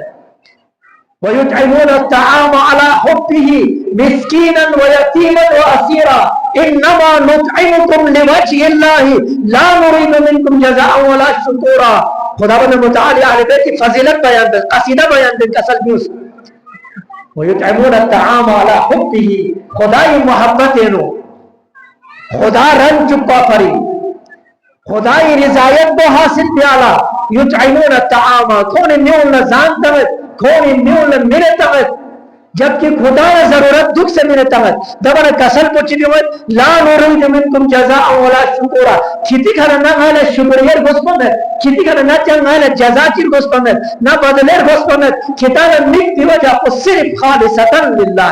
وَيُطْعِمُونَ الطَّعَامَ عَلَى حُبِّهِ مِسْكِينًا وَيَتِيمًا وَأَسِيرًا إِنَّمَا نُطْعِمُكُمْ لِوَجْهِ اللَّهِ لَا نُرِيدُ مِنْكُمْ جَزَاءً وَلَا شُكُورًا خداوند متعال اہل بیت کی فضیلت بیان دے قصیدہ بیان دے اصل نیوز وَيُطْعِمُونَ الطَّعَامَ عَلَى حُبِّهِ خدای محبت اینو خدا رنگ چپا پری خدای رضایت کو حاصل پیالا یطعمون الطعام کون نیول نزان تغت کون نیول میرے تغت جبکہ خدا ضرورت دکھ سے میرے تغت دبنا کسل پوچھی دیوئے لا نرید منکم جزاء ولا شکورا کھیتی کھانا نہ غیلے شکریر گسپندر کھیتی کھانا نہ چاہن غیلے جزا چیر گسپندر نہ بدلیر گسپندر کھتانا نک دی وجہ کو صرف خالصتا للہ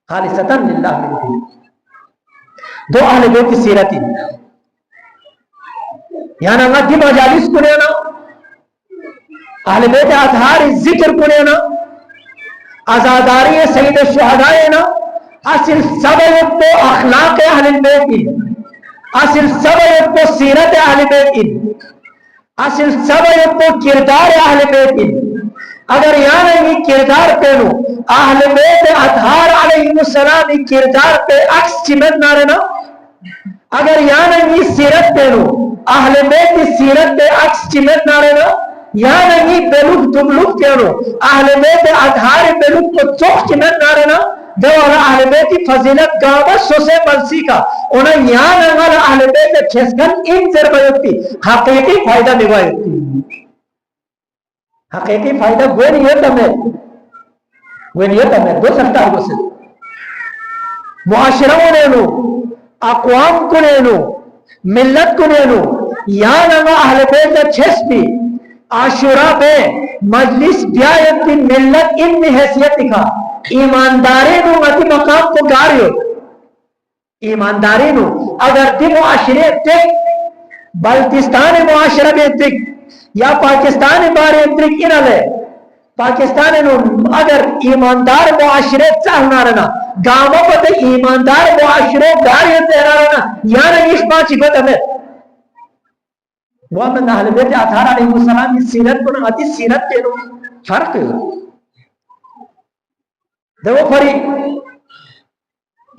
خالصتا للہ دو اہل بیت کی سیرتی یعنی اللہ دی مجالس کنے نا اہل بیت اطہار ذکر کنے نا ازاداری سید الشہدائے نا اصل سبب تو اخلاق اہل بیت کی اصل سبب تو سیرت اہل بیت کی اصل سبب تو کردار اہل بیت کی اگر یعنی کردار پہنو اہل بیت اطہار علیہ السلام کردار پہ عکس چمت نہ رہنا اگر یعنی سیرت پہنو اہل بیت کی سیرت پہ عکس چمت نہ رہنا یعنی بلوک دبلوک پہنو اہل بیت اطہار بلوک کو چوک چمت نہ رہنا دوارا اہل بیت کی فضیلت گاوہ سوسے ملسی کا انہیں یہاں نگالا اہل بیت چھسکن ان ضربہ یکتی حقیقی فائدہ نگوہ یکتی حقیقی فائدہ وہ نہیں ہے تمہیں دو سکتا ہے سے معاشروں نے نو اقوام کو نے نو ملت کو نے نو یا نگا اہل بیت چھس بھی عاشورہ پہ مجلس بیایت کی ملت ان میں حیثیت دکھا ایمانداری نو اتی مقام کو گاریو ایمانداری نو اگر دی معاشرے تک بلتستان معاشرہ میں تک یا پاکستان بارے تک انہلے پاکستان نو اگر ایماندار معاشرے چاہنا رہنا گاما پتہ ایماندار معاشرے گاریو تیرا رہنا یعنی اس بات چکت ہمیں وہ اپنے اہل بیت اطہار علیہ السلام کی سیرت کو نہ سیرت کے لو فرق ہے دو پھری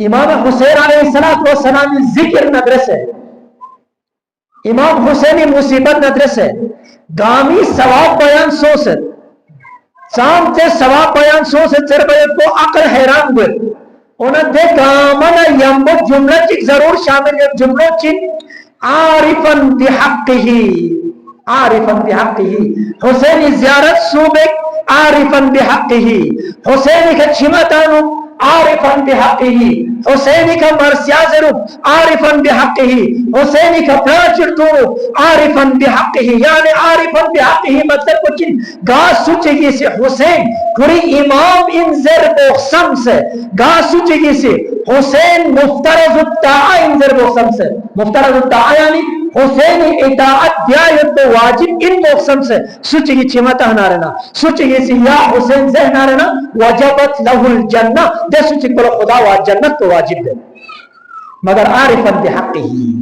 امام حسین علیہ السلام ذکر ندرسه امام حسینی مصیبت ندرسه گامی ثواب بیان سوست سام تے ثواب بیان سوست چر بیت کو عقل حیران بود انہوں دے گامنا یمبو جملہ چک ضرور شامل ہے جملہ چک عارفاً بحقہی حسینی زیارت صوبک عارفاً بحقہی حسینی کا چھمتانو عارفاً بحقہی حسینی کا مرسیازرو عارفاً بحقہی حسینی کا پراچرتورو عارفاً بحقہی یعنی عارفاً بحقہی مطلب کچھ گا سچگی سے حسین کڑی امام انزر بخصم سے گا سچگی سے حسین مفترض الطاعہ انزر بخصم سے مفترض الطاعہ یعنی حسینی اطاعت دیایت تو واجب ان بخصم سے سچگی چھمتا ہنارنا سچگی سے یا حسین زہنارنا وجبت لہو الجنہ دے سچگی بلو خدا وا جنت تو واجب دے مگر عارفاً بحقہی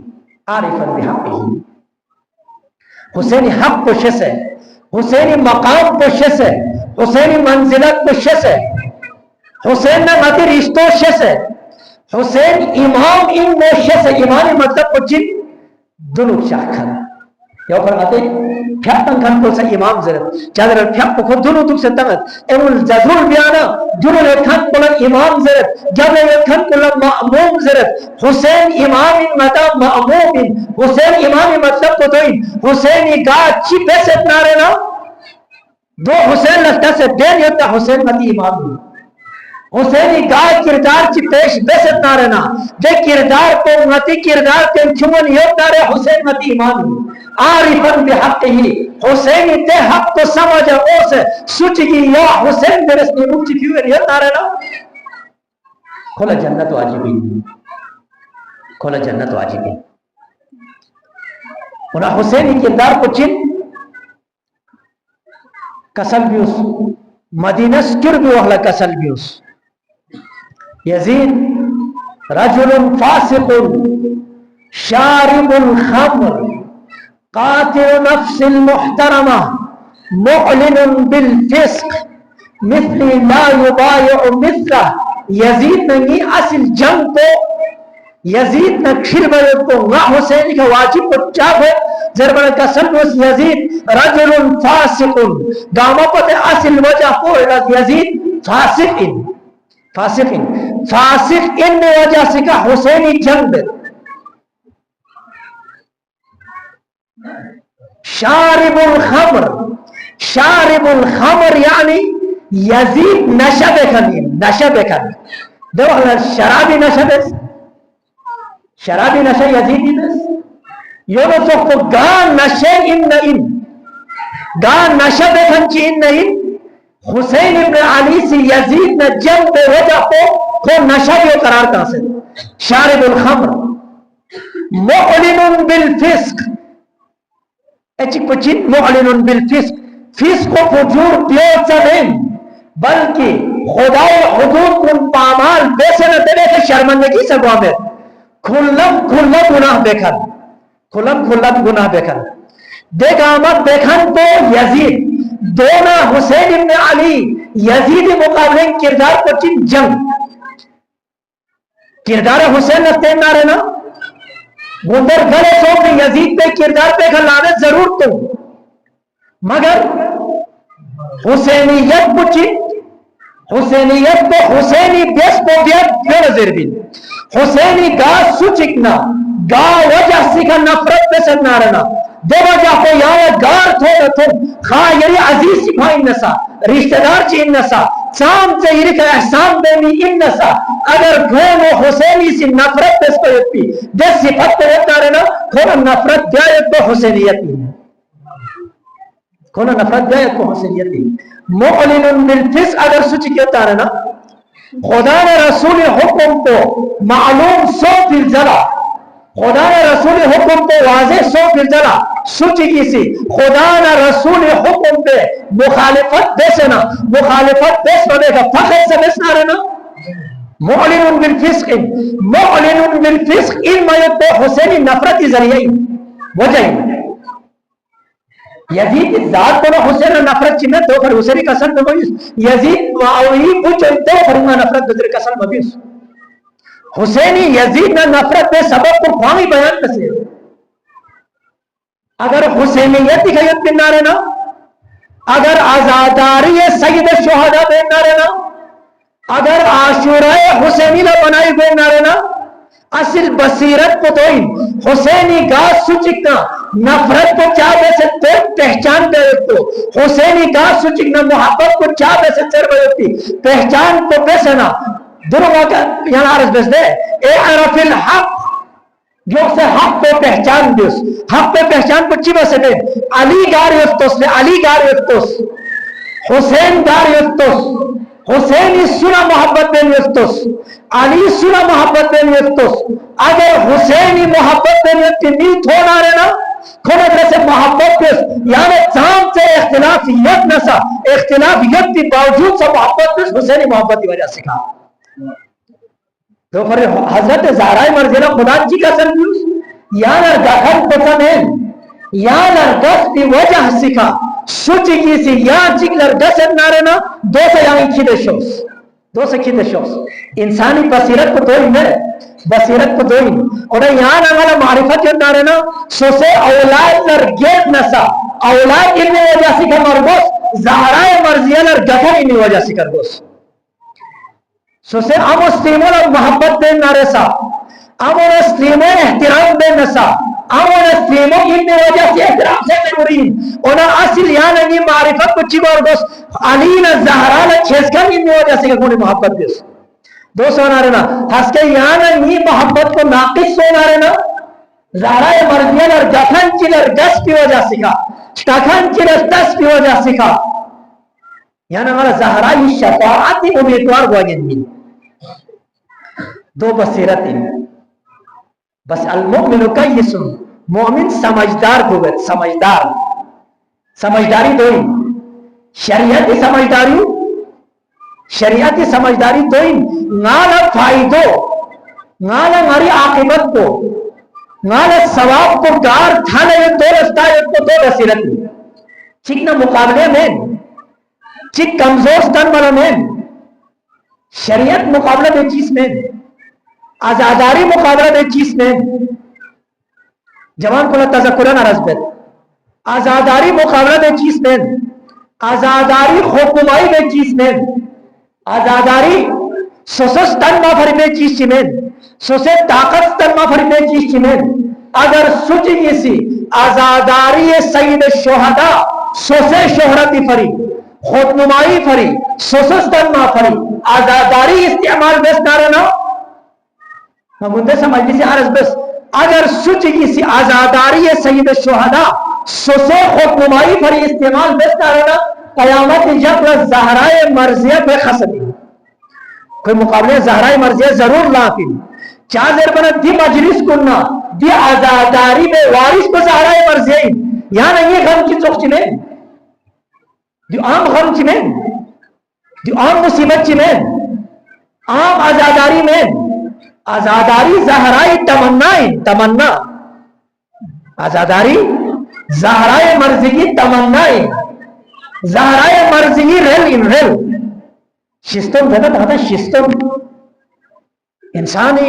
حسینی حق کو شس ہے حسینی مقام کو شس ہے حسینی منزلت کو شس ہے حسین نے ماتی رشتو شس ہے حسین امام ان میں شس ہے امامی مطلب کو جن دنو شاہ کھن یو فرماتے پھیپن کھن کو سے امام زرد چادر پھیپ کو دنو دک سے تمت اول جذور بیانا دنو لکھن کو امام زرد جب لکھن کو مأموم زرد حسین امام مطا مأموم حسین امام مطلب کو دوئی حسینی گاہ چی پیسے نارے نا دو حسین لگتا سے دین یوتا حسین مطی امام حسینی گاہ کردار چی پیش بیست نارنا دے کردار کو متی کردار تین چمن یوتا رہے حسین مطی امام عارفاً بحقہی حسینی تے حق کو سمجھا اوس سچگی یا حسین برسنی مکتی کیوئے یوتا رہنا کھولا جنت واجبی کھولا جنت واجبی انہا حسینی کردار کو چن کسل بیوس مدینہ سکر بھی وحلا کسل بیوس یزید رجل فاسق شارب الخمر قاتل نفس المحترمة معلن بالفسق مثل لا يبايع مثله یزید نے اصل جنگ کو یزید نے کھر بیت کو نا حسینی کا واجب کو چاپ ہے زربان کا سلوس یزید رجل فاسق داما پتے اصل وجہ کو یزید فاسق ان میں وجہ سے کا حسینی جنگ شارب الخمر یعنی یزید نشہ بکھنی دو شرابی نشہ یزیدی بس یونو تو گا نشہ گا نشہ بکھن چی ان حسین ابن علی سے یزید نے جنگ بے وجہ کو نشہ بھی قرار کا سے شارب الخمر معلن بالفسق اچھی کچھ معلن بالفسق فسق و فجور دیو چلیں بلکہ خدای حدود من پامال بیسے نہ دے کہ شرمندگی سے گوامر کھلم گناہ بیکھن دیکھ آمد بیکھن تو یزید دونا حسین ابن علی یزید مقابلے کردار کو چن جنگ کردار حسین نستے نہ رہنا گندر گلے سو کہ یزید پہ کردار پہ کھلانے ضرور تو مگر حسینیت کو چن حسینیت کو حسینی بیس کو بیت کیوں نظر بھی حسینی گا سچکنا گا وجہ سکھا نفرت پہ سکنا رہنا دو وجہ کو یا گار تھوڑا تم خواہ یری عزیز سکھا ان نسا رشتہ دار چی ان نسا چام سے یری کا احسان دینی ان نسا اگر گھونو حسینی سی نفرت پہ سکو یتی دے صفت پہ یتا رہنا کھونا نفرت دیایت کو حسینیتی کھونا نفرت دیایت کو حسینیتی معلن بالفسق اگر سچ کیتا رہنا خدا نے رسول حکم کو معلوم 100% خدا نے رسول حکم پہ واضح 100% سچ کی سی خدا نے رسول حکم پہ مخالفت دیسنا مخالفت دیس بنے کا فخر سے دیسنا رہنا معلن بالفسق ان میت پہ حسینی نفرتی ذریعی وجہ یزید ذات کو حسین نفرت چیمیں تو پھر حسینی قسم میں یزید معاوی پوچھو تو پھر نفرت بدر قسم مبیس حسینی یزید نہ نفرت پہ سبب کو خوامی بیان کسے اگر حسینیت کی خیت بننا رہنا اگر آزاداری سید شہدہ بننا رہنا اگر عاشورہ حسینی نہ بنائی بننا رہنا اصل بصیرت کو تو حسینی کا سچکنا نفرت کو چاہ بے سے پہچان دے تو حسینی کا سچکنا محبت کو چاہ بے سے چر بے پہچان کو بے سنا دروا کا یہاں عرض بس دے اے عرف الحق جو سے حق پہ پہچان دیس حق پہ پہچان کو چی بس دے علی گار یفتوس لے علی گار یفتوس حسین گار یفتوس حسینی سنا محبت بین یفتوس علی سنا محبت بین یفتوس اگر حسینی محبت بین یفتی نیت ہونا رہنا کھونا جیسے محبت بس یعنی چاند سے اختلافیت نسا اختلافیت کی باوجود سے محبت بس حسینی محبت کی وجہ سکھا تو پر حضرت زہرہ مرضی خدا جی کا سنگیوس یا نرگاہن پتنین یا نرگس بھی وجہ سکھا سوچی کیسی یا چک نرگس نارنا دو سے یعنی کھیدے شوس دو سے کھیدے شوس انسانی بصیرت کو دوئی ہے بصیرت کو دوئی اور یہاں نگالا معرفت جو نارنا سو سے اولاد نرگیت نسا اولاد علمی وجہ سکھا مرگوس زہرہ مرضی نرگتن علمی وجہ سکھا گوس سو سے ام اسلیمون محبت دین نارسا ام اسلیمون احترام دین نسا ام اسلیمون ابن وجہ سے احترام سے مرین اونا اصل یعنی معرفت کو چی بار دوست علی نا زہرا نا چھسکن ابن وجہ سے کونی محبت دیس دوست ہونا رہنا ہس کے یعنی محبت کو ناقص ہونا رہنا زہرا مرضیان اور جفن چلر دس کی وجہ سکھا تکھن چلر دس کی وجہ سکھا یعنی ہمارا زہرا ہی شفاعتی امیدوار ہوا گئن دو بصیرتیں بس المؤمن قیس مومن سمجھدار کو گئے سمجھدار سمجھداری دوئی شریعتی سمجھداری شریعتی سمجھداری دوئی نالا فائدو نالا ہماری عاقبت کو نالا ثواب کو گار تھانے یہ دو رستہ یہ کو دو بصیرتی چکنا مقابلے میں چک کمزور ستن بنا میں شریعت مقابلہ دے چیز میں آزاداری مقابلہ دے چیز میں جوان کو تذکرن عرض بیت آزاداری مقابلہ دے چیز میں آزاداری حکومائی دے چیز میں آزاداری سوسس تن ما فری دے چیز میں سوسے طاقت تن ما فری دے چیز میں اگر سوچی کسی آزاداری سید شہدہ سوسے شہرتی فری خود نمائی فری سوسس تن ما فری آزاداری استعمال بس نارنا مندے سمجھ سے عرض بس اگر سوچ کسی آزاداری سید شہدہ سوسے خود نمائی فری استعمال بس نارنا قیامت جب زہرائے مرضیہ پہ خسنی کوئی مقابلے زہرائے مرضیہ ضرور لاکن چاہر بنا دی مجلس کننا دی آزاداری میں وارث کو زہرائے مرضیہ یہاں نہیں غم کی چوک چمیں دی عام غم چمیں دی عام مصیبت چمیں عام آزاداری میں آزاداری زہرائی تمنا آزاداری زہرائے مرضی کی تمنا زہرائے مرضی کی ریل شستم زدت ہوتا شستم انسانی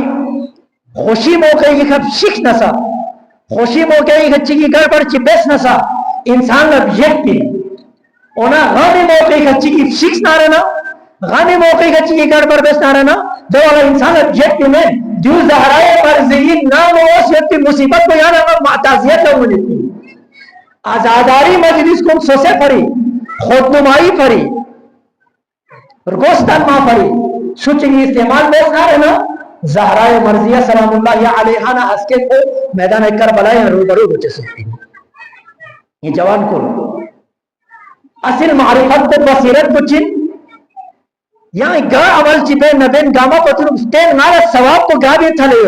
خوشی موقع یہ کب شک نسا خوشی موقع یہ کچی کی گڑبڑ چی بیس نسا انسان اب یک بھی اونا غامی موقع یہ کچی کی شک نہ رہنا غامی موقع یہ کچی کی گڑبڑ بیس نہ رہنا دو والا انسان اب یک بھی میں جو زہرائے مرضی نام واسیت کی مصیبت کو یہاں اگر معتازیت لوگوں نے تھی آزاداری مجلس کو سوسے پڑی خود نمائی پڑی رگوستان ماں پڑی سوچنگی استعمال بیس نہ رہنا زہرائے مرضیہ سلام اللہ علیہ نہ ہسکے کو میدان کربلا روبرو بچے سکتی یہ جوان کو اصل معرفت کو بصیرت کو چن یہاں گا عمل چپے نبین گاما پتر تین نارا ثواب کو گا بھی تھا لے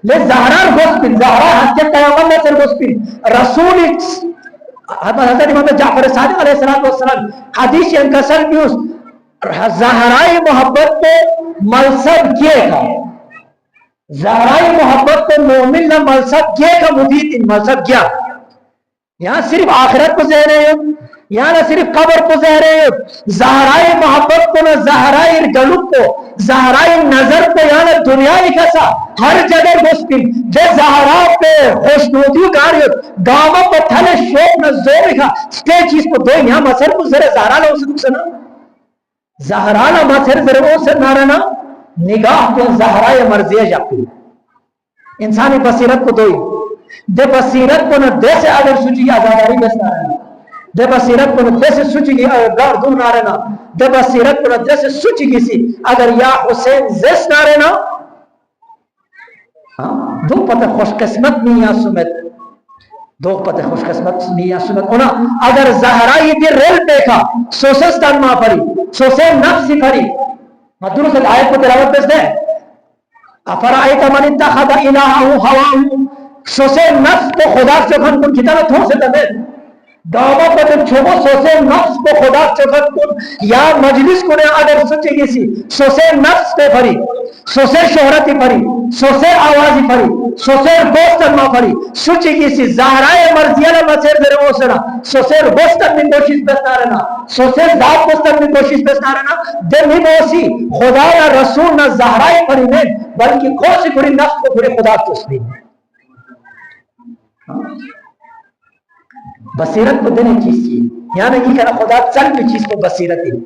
لے زہرار گوسپن زہرار ہسکے قیامت میں سر گوسپن رسول حضرت امام جعفر صادق علیہ السلام حدیث انکسر نیوز زہرائی محبت کو ملسب کیے گا زہرائی محبت کو مومن نہ ملسب کیے گا مفید ان ملسب کیا یہاں صرف آخرت کو زہرے ہیں یہاں نہ صرف قبر کو زہرے ہیں زہرائی محبت کو نہ زہرائی گلوب کو زہرائی نظر پہ یعنی دنیا کسا ہر جگہ گستن جے زہرا پہ خوشنودیو کاری گاما پہ تھلے شوق نہ زور کا سٹیج اس کو دو یہاں مصر کو ذرے زہرا لو سنا زہرا لا مصر ذرے وہ سے نارنا نگاہ کو زہرائی مرضیہ جاپی انسانی بصیرت کو دوئی دے بصیرت کو نہ دے سے اگر سوچی کی آزاداری بس نارنا دے بصیرت کو نہ دے سے سوچی کی گار دون نارنا دے بصیرت کو نہ دے سے سوچی کی سی اگر یا حسین زیس نارنا دو پتہ خوش قسمت نہیں یا سمت دو پتہ خوش قسمت نہیں یا سمت اونا اگر زہرائی دی ریل دیکھا سوسستان ماں پری سوسے نفسی پری مدرس آیت کو تلاوت بس دے افرائیت من اتخذ الہہ ہواہو سوسے نفس کو خدا چکن کن کتنا تھو سے دے دعوہ پر چھوڑو سوسے نفس کو خدا چکن کن یا مجلس کو نے اگر سوچے گی سی سوسے نفس پہ پھری سوسے شہرتی پھری سوسے آوازی پھری سوسے بوستن ماں پھری سوچے گی سی زہرائے مرضیانہ مسیر در اوسنا سوسے بوستن میں کوشش بسنا رہنا سوسے ذات بوستن میں کوشش بسنا رہنا دل ہی موسی خدا یا رسول نہ زہرائے پھری میں بلکہ خوشی پھری نفس کو پھری خدا چسلی بصیرت کو دینے چیز چیز یعنی کہ خدا چل کی چیز کو بصیرت ہے